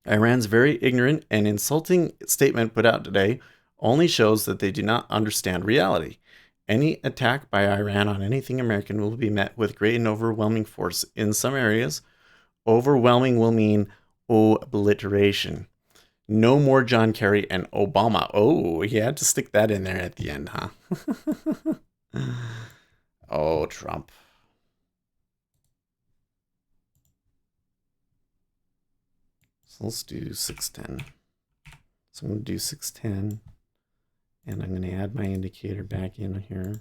Iran's very ignorant and insulting statement put out today only shows that they do not understand reality. Any attack by Iran on anything American will be met with great and overwhelming force. In some areas, overwhelming will mean obliteration. No more John Kerry and Obama. Oh, he had to stick that in there at the end, huh? Oh, Trump. So let's do 610. So I'm going to do 610. And I'm going to add my indicator back in here.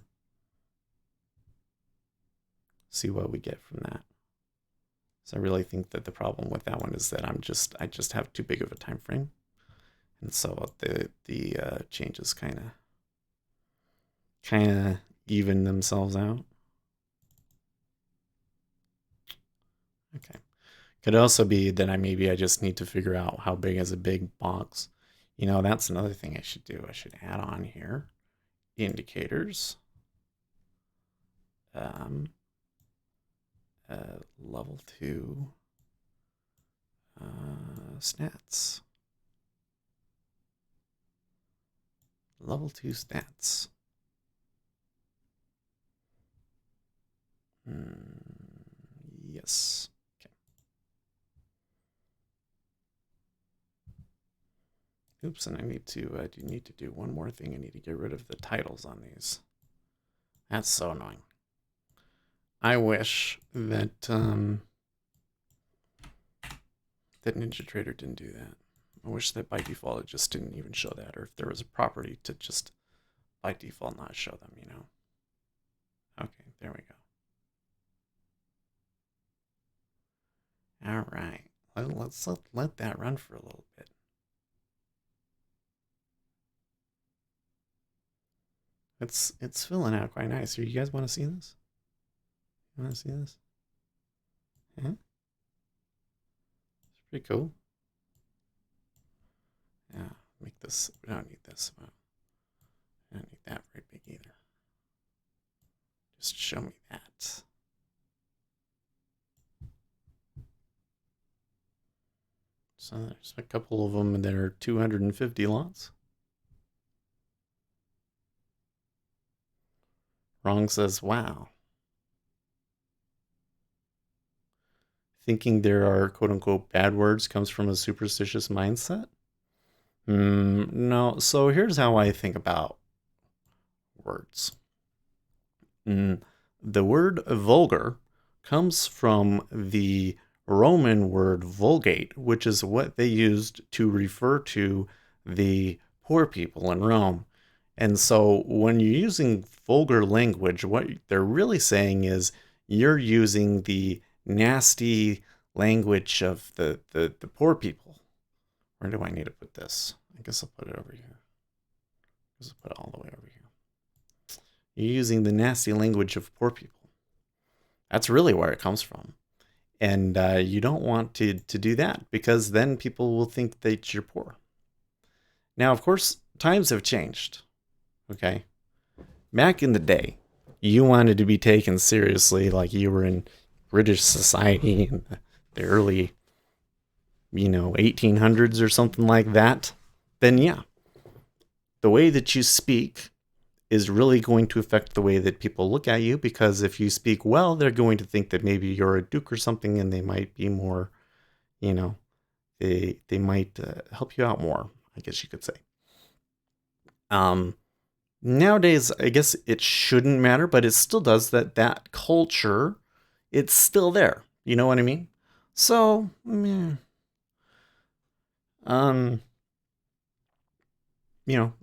See what we get from that. So I really think that the problem with that one is that I just have too big of a time frame. And so the changes kind of even themselves out. Okay. Could also be that I just need to figure out how big is a big box. You know, that's another thing I should do. I should add on here indicators. Level 2 stats. Level 2 stats. Yes. Okay. Oops, and I do need to do one more thing. I need to get rid of the titles on these. That's so annoying. I wish that that NinjaTrader didn't do that. I wish that by default it just didn't even show that, or if there was a property to just by default not show them, you know. Okay, there we go. All right, let's let that run for a little bit. It's filling out quite nice. Here, you guys want to see this? You want to see this? Yeah, it's pretty cool. Yeah, make this. We don't need this. I don't need that very big either. Just show me that. So there's a couple of them that are 250 lots. Wrong says, wow. Thinking there are quote unquote bad words comes from a superstitious mindset. No. So here's how I think about words. Mm, the word vulgar comes from the Roman word vulgate, which is what they used to refer to the poor people in Rome. And so when you're using vulgar language, what they're really saying is you're using the nasty language of the poor people. Where do I need to put this? I guess I'll put it over here. I guess I'll put it all the way over here. You're using the nasty language of poor people. That's really where it comes from. And you don't want to do that because then people will think that you're poor. Now, of course, times have changed. Okay. Back in the day, you wanted to be taken seriously like you were in British society in the early, 1800s or something like that. Then, yeah, the way that you speak is really going to affect the way that people look at you because if you speak well, they're going to think that maybe you're a duke or something and they might be more, you know, they might help you out more, I guess you could say. Um, Nowadays, I guess it shouldn't matter, but it still does that culture, it's still there. You know what I mean? So, um,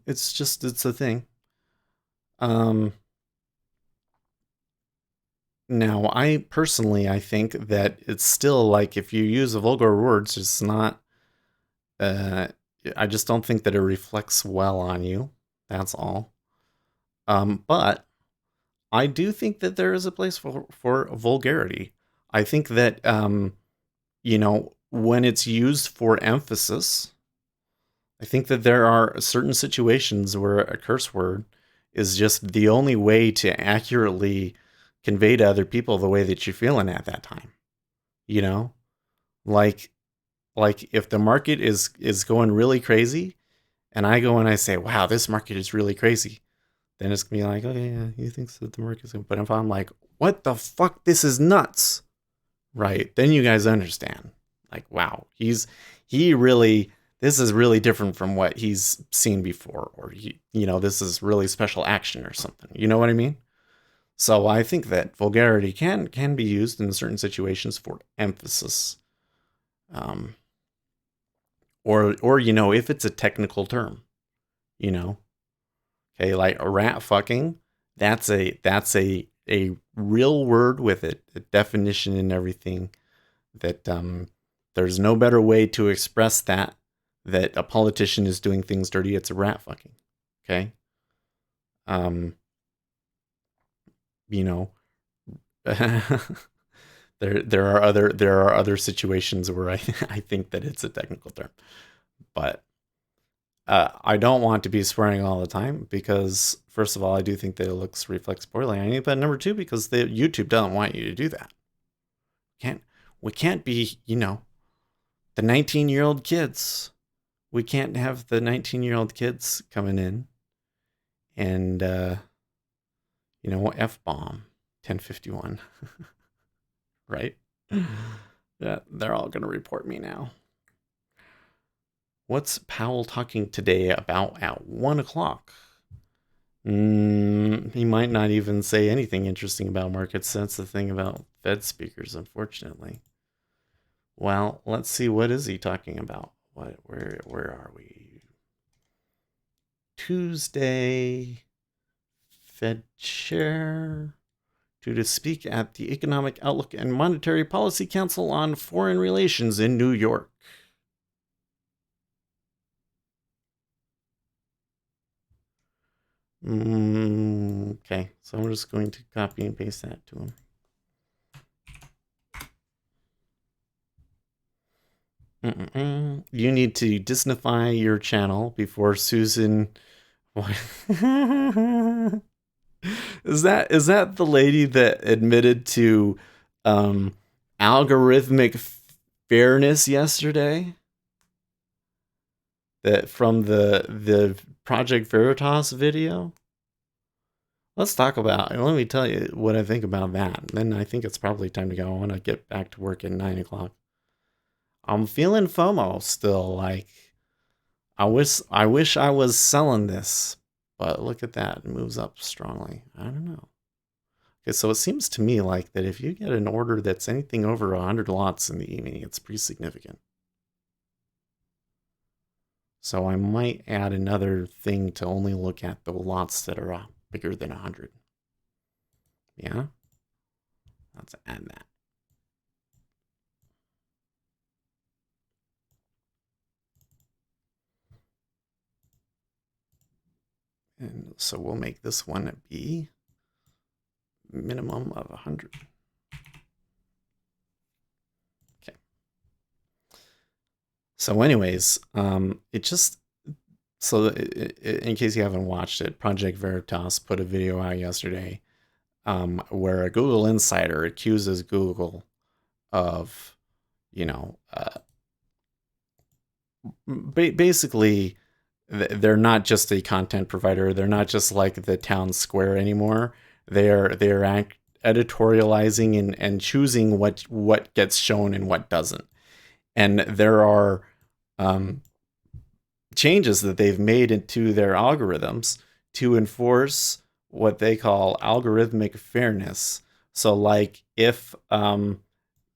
it's a thing. Um, Now, I think that it's still like if you use vulgar words, it's not. Uh, I just don't think that it reflects well on you. That's all. But I do think that there is a place for vulgarity. I think that when it's used for emphasis, I think that there are certain situations where a curse word is just the only way to accurately convey to other people the way that you're feeling at that time. You know, like if the market is going really crazy, and I go and I say, "Wow, this market is really crazy," then it's gonna be like, "Oh yeah, you think so, the market's going." But if I'm like, "What the fuck? This is nuts!" Right? Then you guys understand. Like, wow, he really. This is really different from what he's seen before, or this is really special action or something. You know what I mean? So I think that vulgarity can be used in certain situations for emphasis, um, or if it's a technical term, you know, okay, like a rat fucking. That's a real word with it, a definition and everything. That there's no better way to express that a politician is doing things dirty. It's a rat fucking. Okay. Um, you know, there are other situations where I I think that it's a technical term, but I don't want to be swearing all the time because first of all, I do think that it reflects poorly on you, but number two, because the YouTube doesn't want you to do that. Can't we can't be the 19-year-old kids. We can't have the 19-year-old kids coming in and F bomb 1051, right? Yeah, they're all gonna report me now. What's Powell talking today about at 1 o'clock? He might not even say anything interesting about markets. That's the thing about Fed speakers, unfortunately. Well, let's see. What is he talking about? Where are we? Tuesday, Fed chair to speak at the Economic Outlook and Monetary Policy Council on Foreign Relations in New York. Okay, so I'm just going to copy and paste that to him. You need to Disneyfy your channel before Susan. Is that the lady that admitted to algorithmic fairness yesterday? That from the Project Veritas video? Let's talk about. Let me tell you what I think about that. Then I think it's probably time to go. I want to get back to work at 9 o'clock. I'm feeling FOMO still. Like I wish I was selling this, but look at that. It moves up strongly. I don't know. Okay, so it seems to me like that if you get an order that's anything over 100 lots in the evening, it's pretty significant. So I might add another thing to only look at the lots that are bigger than 100. Yeah? Let's add that. And so we'll make this one be minimum of 100. Okay. So anyways, it just, so in case you haven't watched it, Project Veritas put a video out yesterday where a Google insider accuses Google of, you know, basically they're not just a content provider. They're not just like the town square anymore. They're editorializing and choosing what gets shown and what doesn't. And there are changes that they've made into their algorithms to enforce what they call algorithmic fairness. So, like if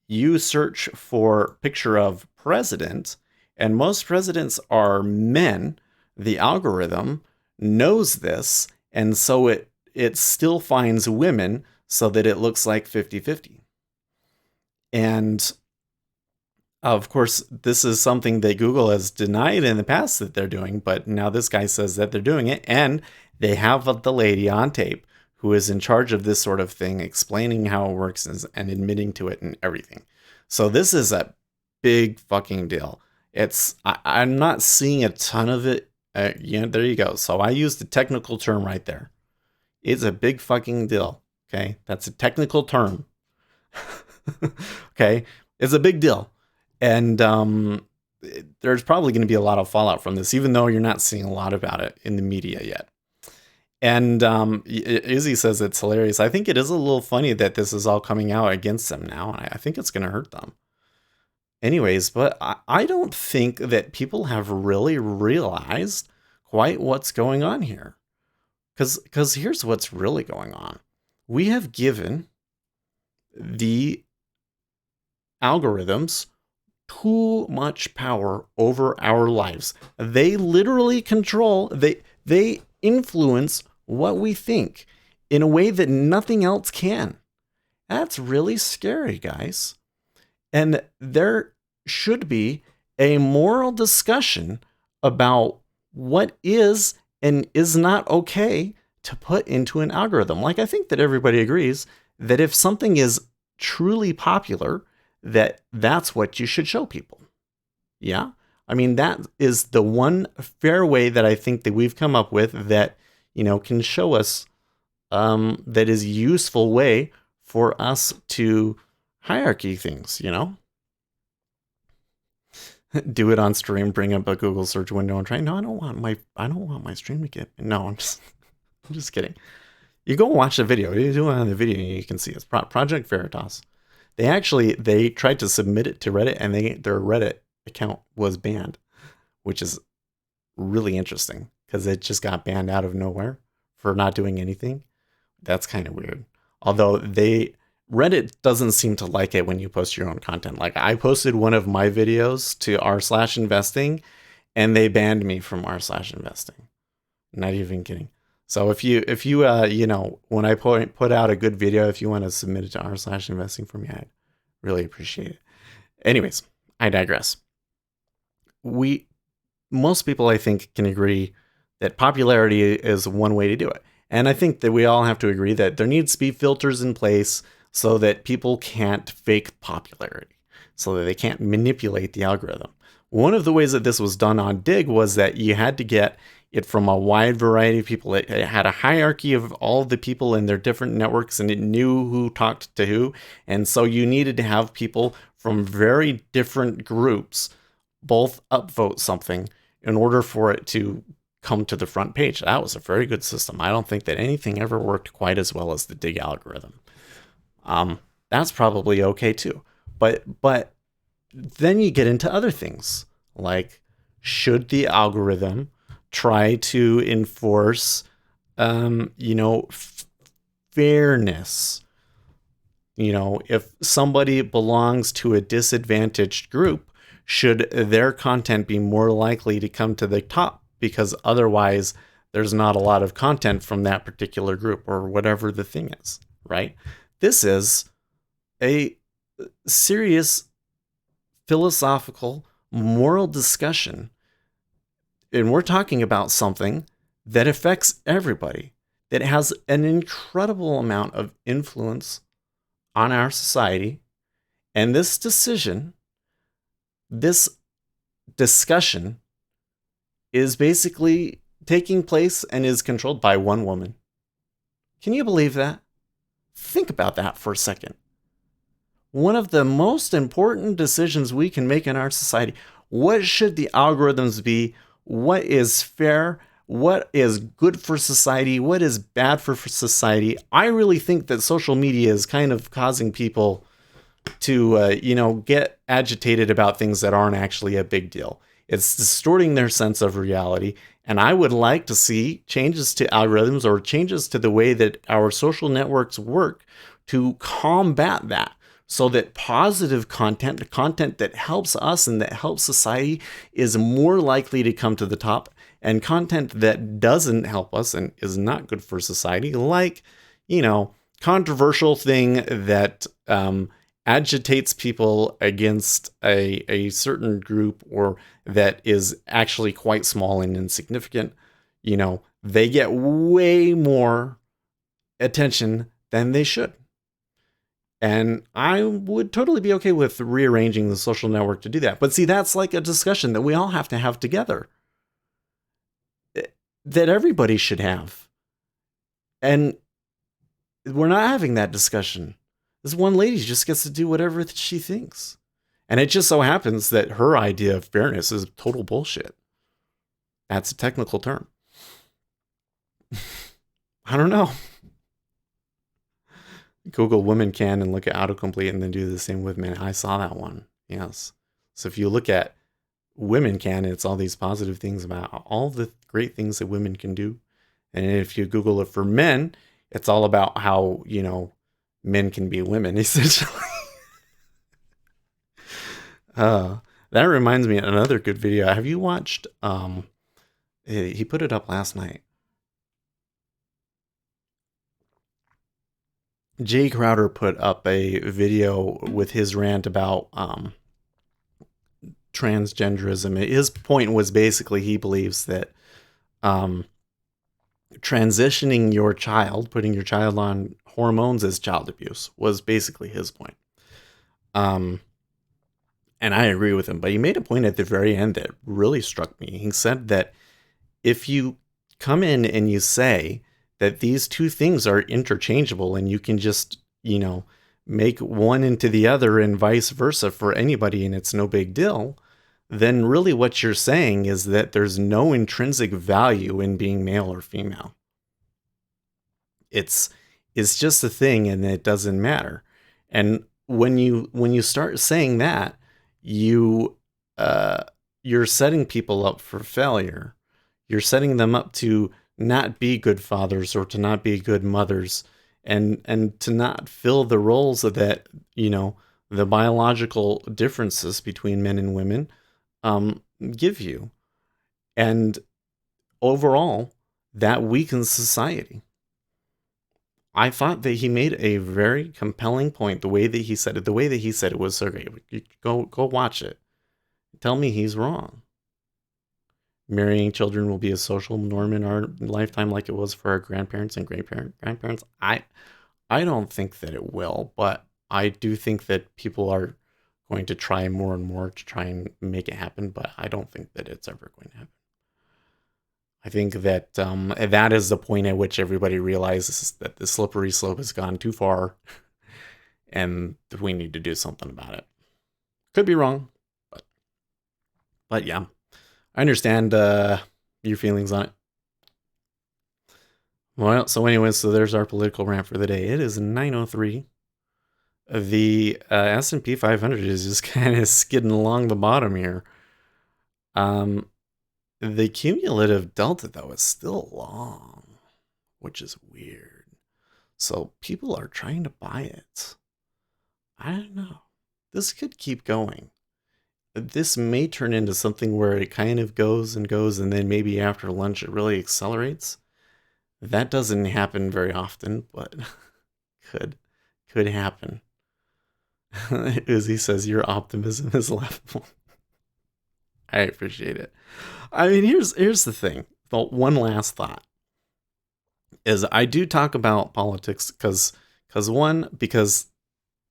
you search for picture of president, and most presidents are men, the algorithm knows this, and so it still finds women so that it looks like 50-50. And of course, this is something that Google has denied in the past that they're doing, but now this guy says that they're doing it, and they have the lady on tape who is in charge of this sort of thing, explaining how it works and admitting to it and everything. So this is a big fucking deal. I'm not seeing a ton of it. There you go. So I used the technical term right there. It's a big fucking deal. Okay, that's a technical term. Okay, it's a big deal, and there's probably going to be a lot of fallout from this, even though you're not seeing a lot about it in the media yet. And Izzy says it's hilarious. I think it is a little funny that this is all coming out against them now. I think it's going to hurt them. Anyways, but I don't think that people have really realized quite what's going on here. Because here's what's really going on. We have given the algorithms too much power over our lives. They literally control, they influence what we think in a way that nothing else can. That's really scary, guys. And there should be a moral discussion about what is and is not okay to put into an algorithm. Like, I think that everybody agrees that if something is truly popular, that's what you should show people. Yeah. I mean, that is the one fair way that I think that we've come up with that, can show us that is a useful way for us to hierarchy things, Do it on stream, bring up a Google search window and try. No, I don't want my stream to get. No, I'm just kidding. You go watch the video. You do it on the video, you can see it's Project Veritas. They tried to submit it to Reddit, and their Reddit account was banned, which is really interesting because it just got banned out of nowhere for not doing anything. That's kind of weird. Although Reddit doesn't seem to like it when you post your own content. Like, I posted one of my videos to r/investing, and they banned me from r/investing. Not even kidding. So if you when I put out a good video, if you want to submit it to r/investing for me, I'd really appreciate it. Anyways, I digress. Most people, I think, can agree that popularity is one way to do it. And I think that we all have to agree that there needs to be filters in place so that people can't fake popularity, so that they can't manipulate the algorithm. One of the ways that this was done on Dig was that you had to get it from a wide variety of people. It had a hierarchy of all the people in their different networks, and it knew who talked to who. And so you needed to have people from very different groups both upvote something in order for it to come to the front page. That was a very good system. I don't think that anything ever worked quite as well as the Dig algorithm. That's probably okay too. But then you get into other things like should the algorithm try to enforce, fairness? If somebody belongs to a disadvantaged group, should their content be more likely to come to the top because otherwise there's not a lot of content from that particular group or whatever the thing is, right? This is a serious philosophical, moral discussion. And we're talking about something that affects everybody, that has an incredible amount of influence on our society. And this decision, this discussion, is basically taking place and is controlled by one woman. Can you believe that? Think about that for a second. One of the most important decisions we can make in our society. What should the algorithms be? What is fair? What is good for society? What is bad for society? I really think that social media is kind of causing people to, get agitated about things that aren't actually a big deal. It's distorting their sense of reality. And I would like to see changes to algorithms or changes to the way that our social networks work to combat that, so that positive content, the content that helps us and that helps society, is more likely to come to the top. And content that doesn't help us and is not good for society, like, controversial thing that agitates people against a certain group, or that is actually quite small and insignificant, they get way more attention than they should. And I would totally be okay with rearranging the social network to do that. But see, that's like a discussion that we all have to have together, that everybody should have. And we're not having that discussion. This one lady just gets to do whatever she thinks. And it just so happens that her idea of fairness is total bullshit. That's a technical term. I don't know. Google women can and look at autocomplete and then do the same with men. I saw that one. Yes. So if you look at women can, it's all these positive things about all the great things that women can do. And if you Google it for men, it's all about how, men can be women, essentially. That reminds me of another good video. Have you watched, he put it up last night. Jay Crowder put up a video with his rant about transgenderism. His point was basically he believes that transitioning your child, putting your child on hormones, is child abuse, was basically his point. And I agree with him, but he made a point at the very end that really struck me. He said that if you come in and you say that these two things are interchangeable and you can just, make one into the other and vice versa for anybody and it's no big deal, then really what you're saying is that there's no intrinsic value in being male or female. It's just a thing and it doesn't matter. And when you start saying that, you're setting people up for failure. You're setting them up to not be good fathers or to not be good mothers, and to not fill the roles of that, the biological differences between men and women give you. And overall, that weakens society. I thought that he made a very compelling point. The way that he said it was so great. Go watch it. Tell me he's wrong. Marrying children will be a social norm in our lifetime, like it was for our grandparents and grandparents. I don't think that it will, but I do think that people are going to try more and more to try and make it happen. But I don't think that it's ever going to happen. I think that that is the point at which everybody realizes that the slippery slope has gone too far, and we need to do something about it. Could be wrong, but yeah. I understand your feelings on it. Well, so anyways, so there's our political rant for the day. It is 9:03. The S&P 500 is just kind of skidding along the bottom here. Um, the cumulative delta, though, is still long, which is weird. So people are trying to buy it. I don't know. This could keep going. This may turn into something where it kind of goes and goes, and then maybe after lunch it really accelerates. That doesn't happen very often, but could could happen. Uzi says your optimism is laughable. I appreciate it. I mean, here's the thing. Well, one last thought is I do talk about politics because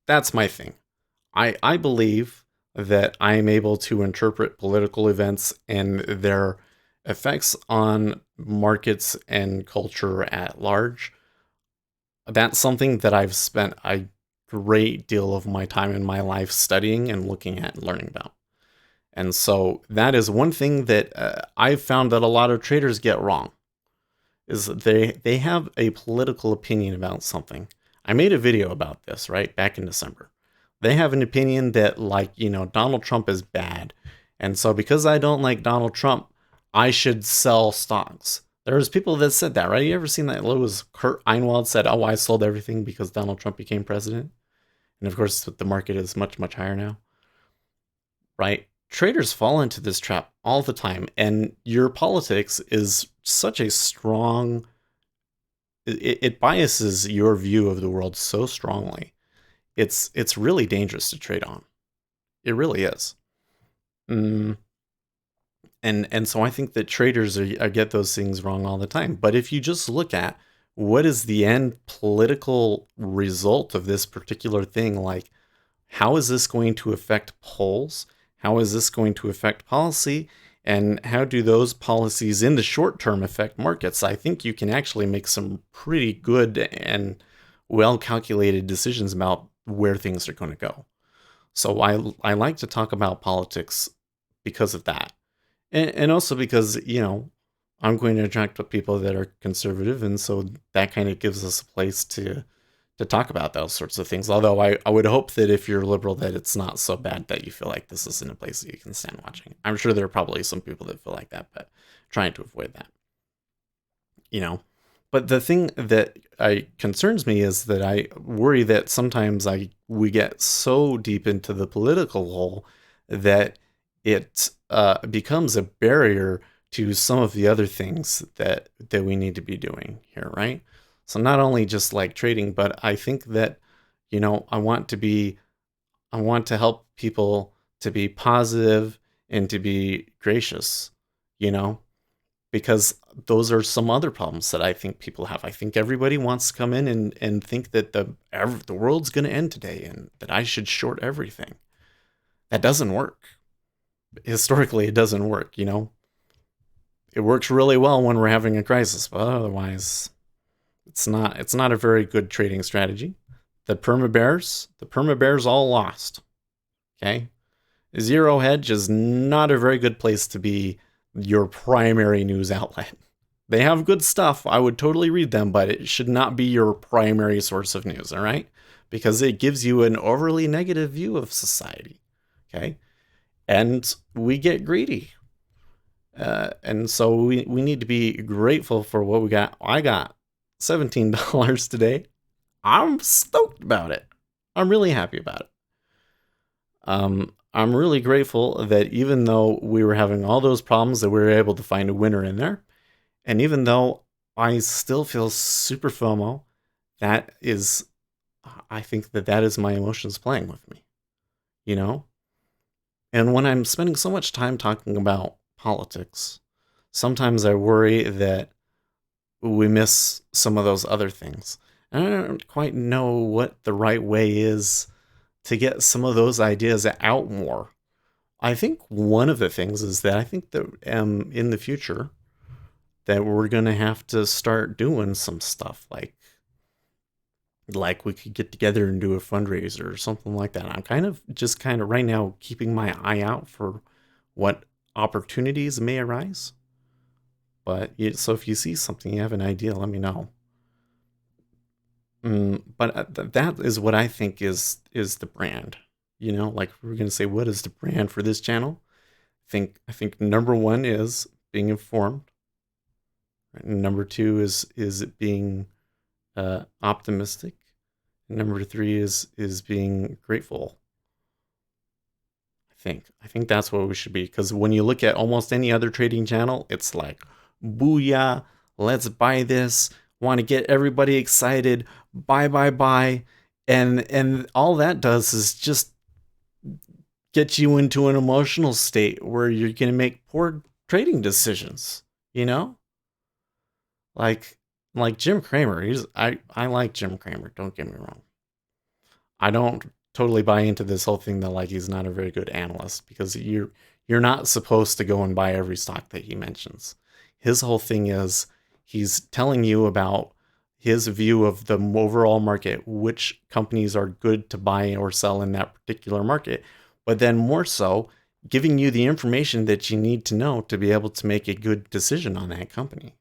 that's my thing. I believe that I am able to interpret political events and their effects on markets and culture at large. That's something that I've spent a great deal of my time in my life studying and looking at and learning about. And so that is one thing that I've found that a lot of traders get wrong is that they have a political opinion about something. I made a video about this, right, back in December. They have an opinion that, like, Donald Trump is bad. And so because I don't like Donald Trump, I should sell stocks. There's people that said that, right? You ever seen that? It was Kurt Einwald said, "Oh, I sold everything because Donald Trump became president." And of course, the market is much, much higher now, right? Traders fall into this trap all the time, and your politics is such a strong, it biases your view of the world so strongly. It's really dangerous to trade on. It really is. Mm, and so I think that traders get those things wrong all the time. But if you just look at what is the end political result of this particular thing, like how is this going to affect polls? How is this going to affect policy? And how do those policies in the short term affect markets? I think you can actually make some pretty good and well calculated decisions about where things are going to go. So I like to talk about politics because of that. And also because, I'm going to attract people that are conservative. And so that kind of gives us a place to talk about those sorts of things. Although I would hope that if you're liberal, that it's not so bad that you feel like this isn't a place that you can stand watching. I'm sure there are probably some people that feel like that, but trying to avoid that, you know. But the thing that concerns me is that I worry that sometimes we get so deep into the political hole that it becomes a barrier to some of the other things that we need to be doing here, right? So not only just like trading, but I think that I want to help people to be positive and to be gracious, you know, because those are some other problems that I think people have. I think everybody wants to come in and think that the world's going to end today and that I should short everything. That doesn't work. Historically, it doesn't work, you know. It works really well when we're having a crisis, but otherwise, it's not a very good trading strategy. The perma bears all lost. Okay? Zero Hedge is not a very good place to be your primary news outlet. They have good stuff. I would totally read them, but it should not be your primary source of news, all right? Because it gives you an overly negative view of society. Okay? And we get greedy. And so we need to be grateful for what we got. I got $17 today. I'm stoked about it. I'm really happy about it. I'm really grateful that even though we were having all those problems, that we were able to find a winner in there. And even though I still feel super FOMO, that is, I think that is my emotions playing with me, you know? And when I'm spending so much time talking about politics, sometimes I worry that we miss some of those other things. And I don't quite know what the right way is to get some of those ideas out more. I think one of the things is that I think that in the future that we're going to have to start doing some stuff like we could get together and do a fundraiser or something like that. I'm kind of right now keeping my eye out for what opportunities may arise. But so if you see something, you have an idea, let me know. But that is what I think is the brand. Like we're gonna say, what is the brand for this channel? I think number one is being informed. Right? Number two is it being optimistic. Number three is being grateful. I think that's what we should be, because when you look at almost any other trading channel, it's like, booyah, let's buy this, want to get everybody excited, buy, and all that does is just get you into an emotional state where you're going to make poor trading decisions, you know? Like Jim Cramer, I like Jim Cramer, don't get me wrong. I don't totally buy into this whole thing that like he's not a very good analyst, because you're not supposed to go and buy every stock that he mentions. His whole thing is he's telling you about his view of the overall market, which companies are good to buy or sell in that particular market, but then more so giving you the information that you need to know to be able to make a good decision on that company.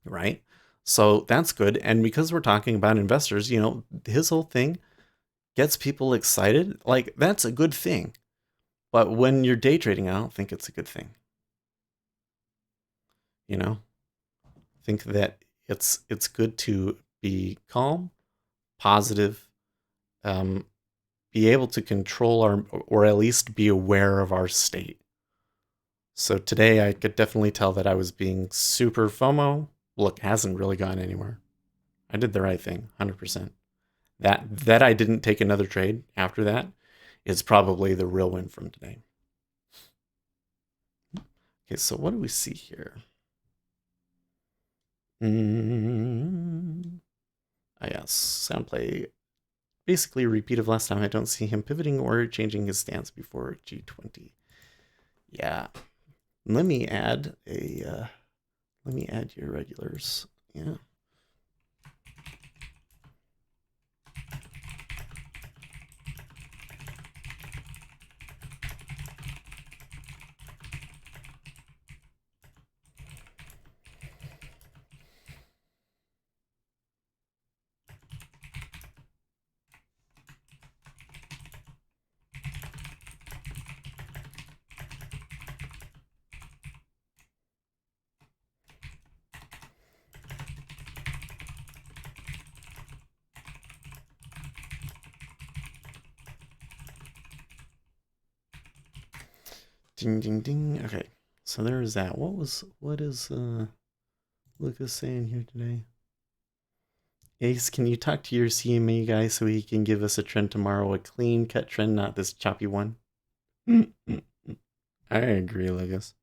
Right? So that's good. And because we're talking about investors, his whole thing gets people excited, like that's a good thing. But when you're day trading, I don't think it's a good thing. I think that it's good to be calm, positive, um, be able to control our, or at least be aware of our state. So today I could definitely tell that I was being super FOMO. Look, hasn't really gone anywhere. I did the right thing, 100%. That I didn't take another trade after that is probably the real win from today. Okay, so what do we see here? Yes, sound play. Basically a repeat of last time. I don't see him pivoting or changing his stance before G20. Yeah. Let me add your regulars. Yeah. Ding ding ding. Okay. So there's that. What is Lucas saying here today? Ace, can you talk to your CMA guy so he can give us a trend tomorrow? A clean cut trend, not this choppy one. I agree, Lucas.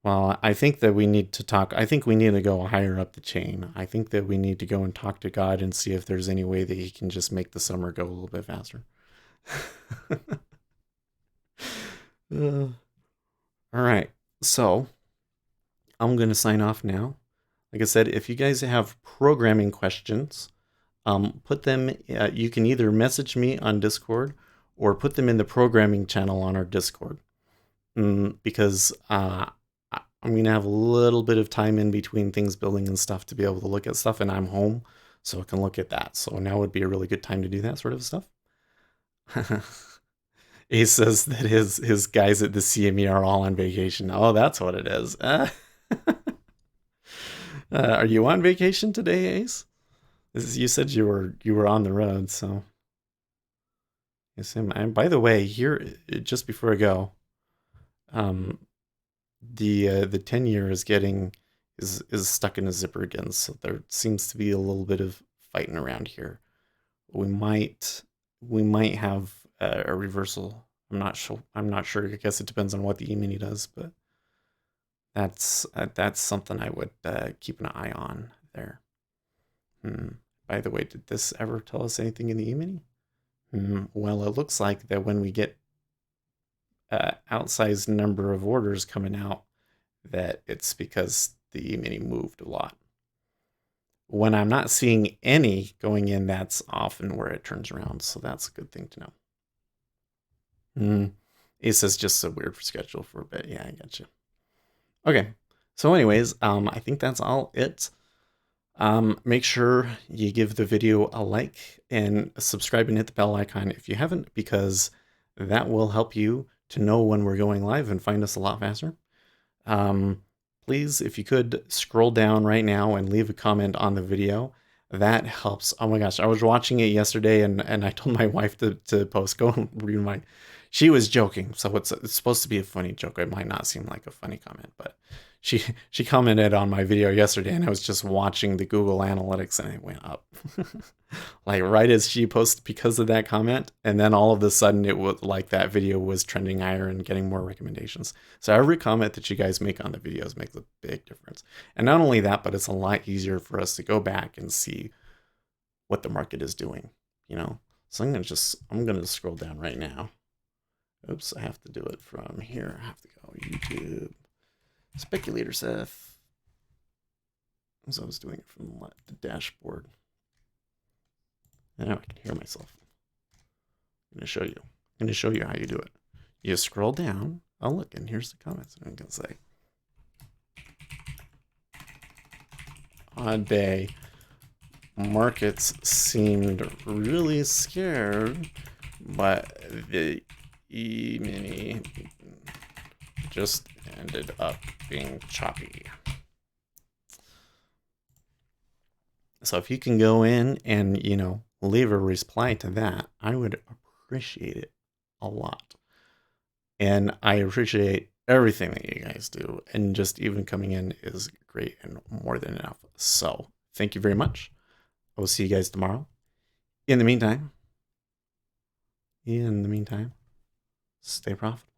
Well, I think that we need to talk. I think we need to go higher up the chain. I think that we need to go and talk to God and see if there's any way that he can just make the summer go a little bit faster. All right. So I'm going to sign off now. Like I said, if you guys have programming questions, put them, you can either message me on Discord or put them in the programming channel on our Discord. Because I'm going to have a little bit of time in between things building and stuff to be able to look at stuff, and I'm home, so I can look at that. So now would be a really good time to do that sort of stuff. He says that his guys at the CME are all on vacation. Oh, that's what it is. Are you on vacation today, Ace? You said you were on the road, so yes. And by the way, here just before I go, the 10-year is stuck in a zipper again, so there seems to be a little bit of fighting around here. We might have a reversal. I'm not sure. I guess it depends on what the E-mini does, but that's something I would keep an eye on there. By the way, did this ever tell us anything in the E-mini? Well, it looks like that when we get outsized number of orders coming out, that it's because the E-mini moved a lot. When I'm not seeing any going in, that's often where it turns around, so that's a good thing to know. It says just a weird schedule for a bit. Yeah, I got you. Okay, so anyways, I think that's all it. Make sure you give the video a like and subscribe and hit the bell icon if you haven't, because that will help you to know when we're going live and find us a lot faster. Please, if you could scroll down right now and leave a comment on the video, that helps. Oh my gosh, I was watching it yesterday and I told my wife to post, go and read mine. She was joking, so it's supposed to be a funny joke. It might not seem like a funny comment, but she commented on my video yesterday, and I was just watching the Google Analytics, and it went up, like right as she posted because of that comment, and then all of a sudden it was like that video was trending higher and getting more recommendations. So every comment that you guys make on the videos makes a big difference, and not only that, but it's a lot easier for us to go back and see what the market is doing. So I'm gonna scroll down right now. Oops, I have to do it from here. I have to go YouTube. Speculator Seth. So I was doing it from the dashboard. Now I can hear myself. I'm going to show you how you do it. You scroll down. Oh, look, and here's the comments. I'm going to say, odd day. Markets seemed really scared, but the E-mini just ended up being choppy. So if you can go in and, leave a reply to that, I would appreciate it a lot. And I appreciate everything that you guys do. And just even coming in is great and more than enough. So thank you very much. I will see you guys tomorrow. In the meantime, stay profitable.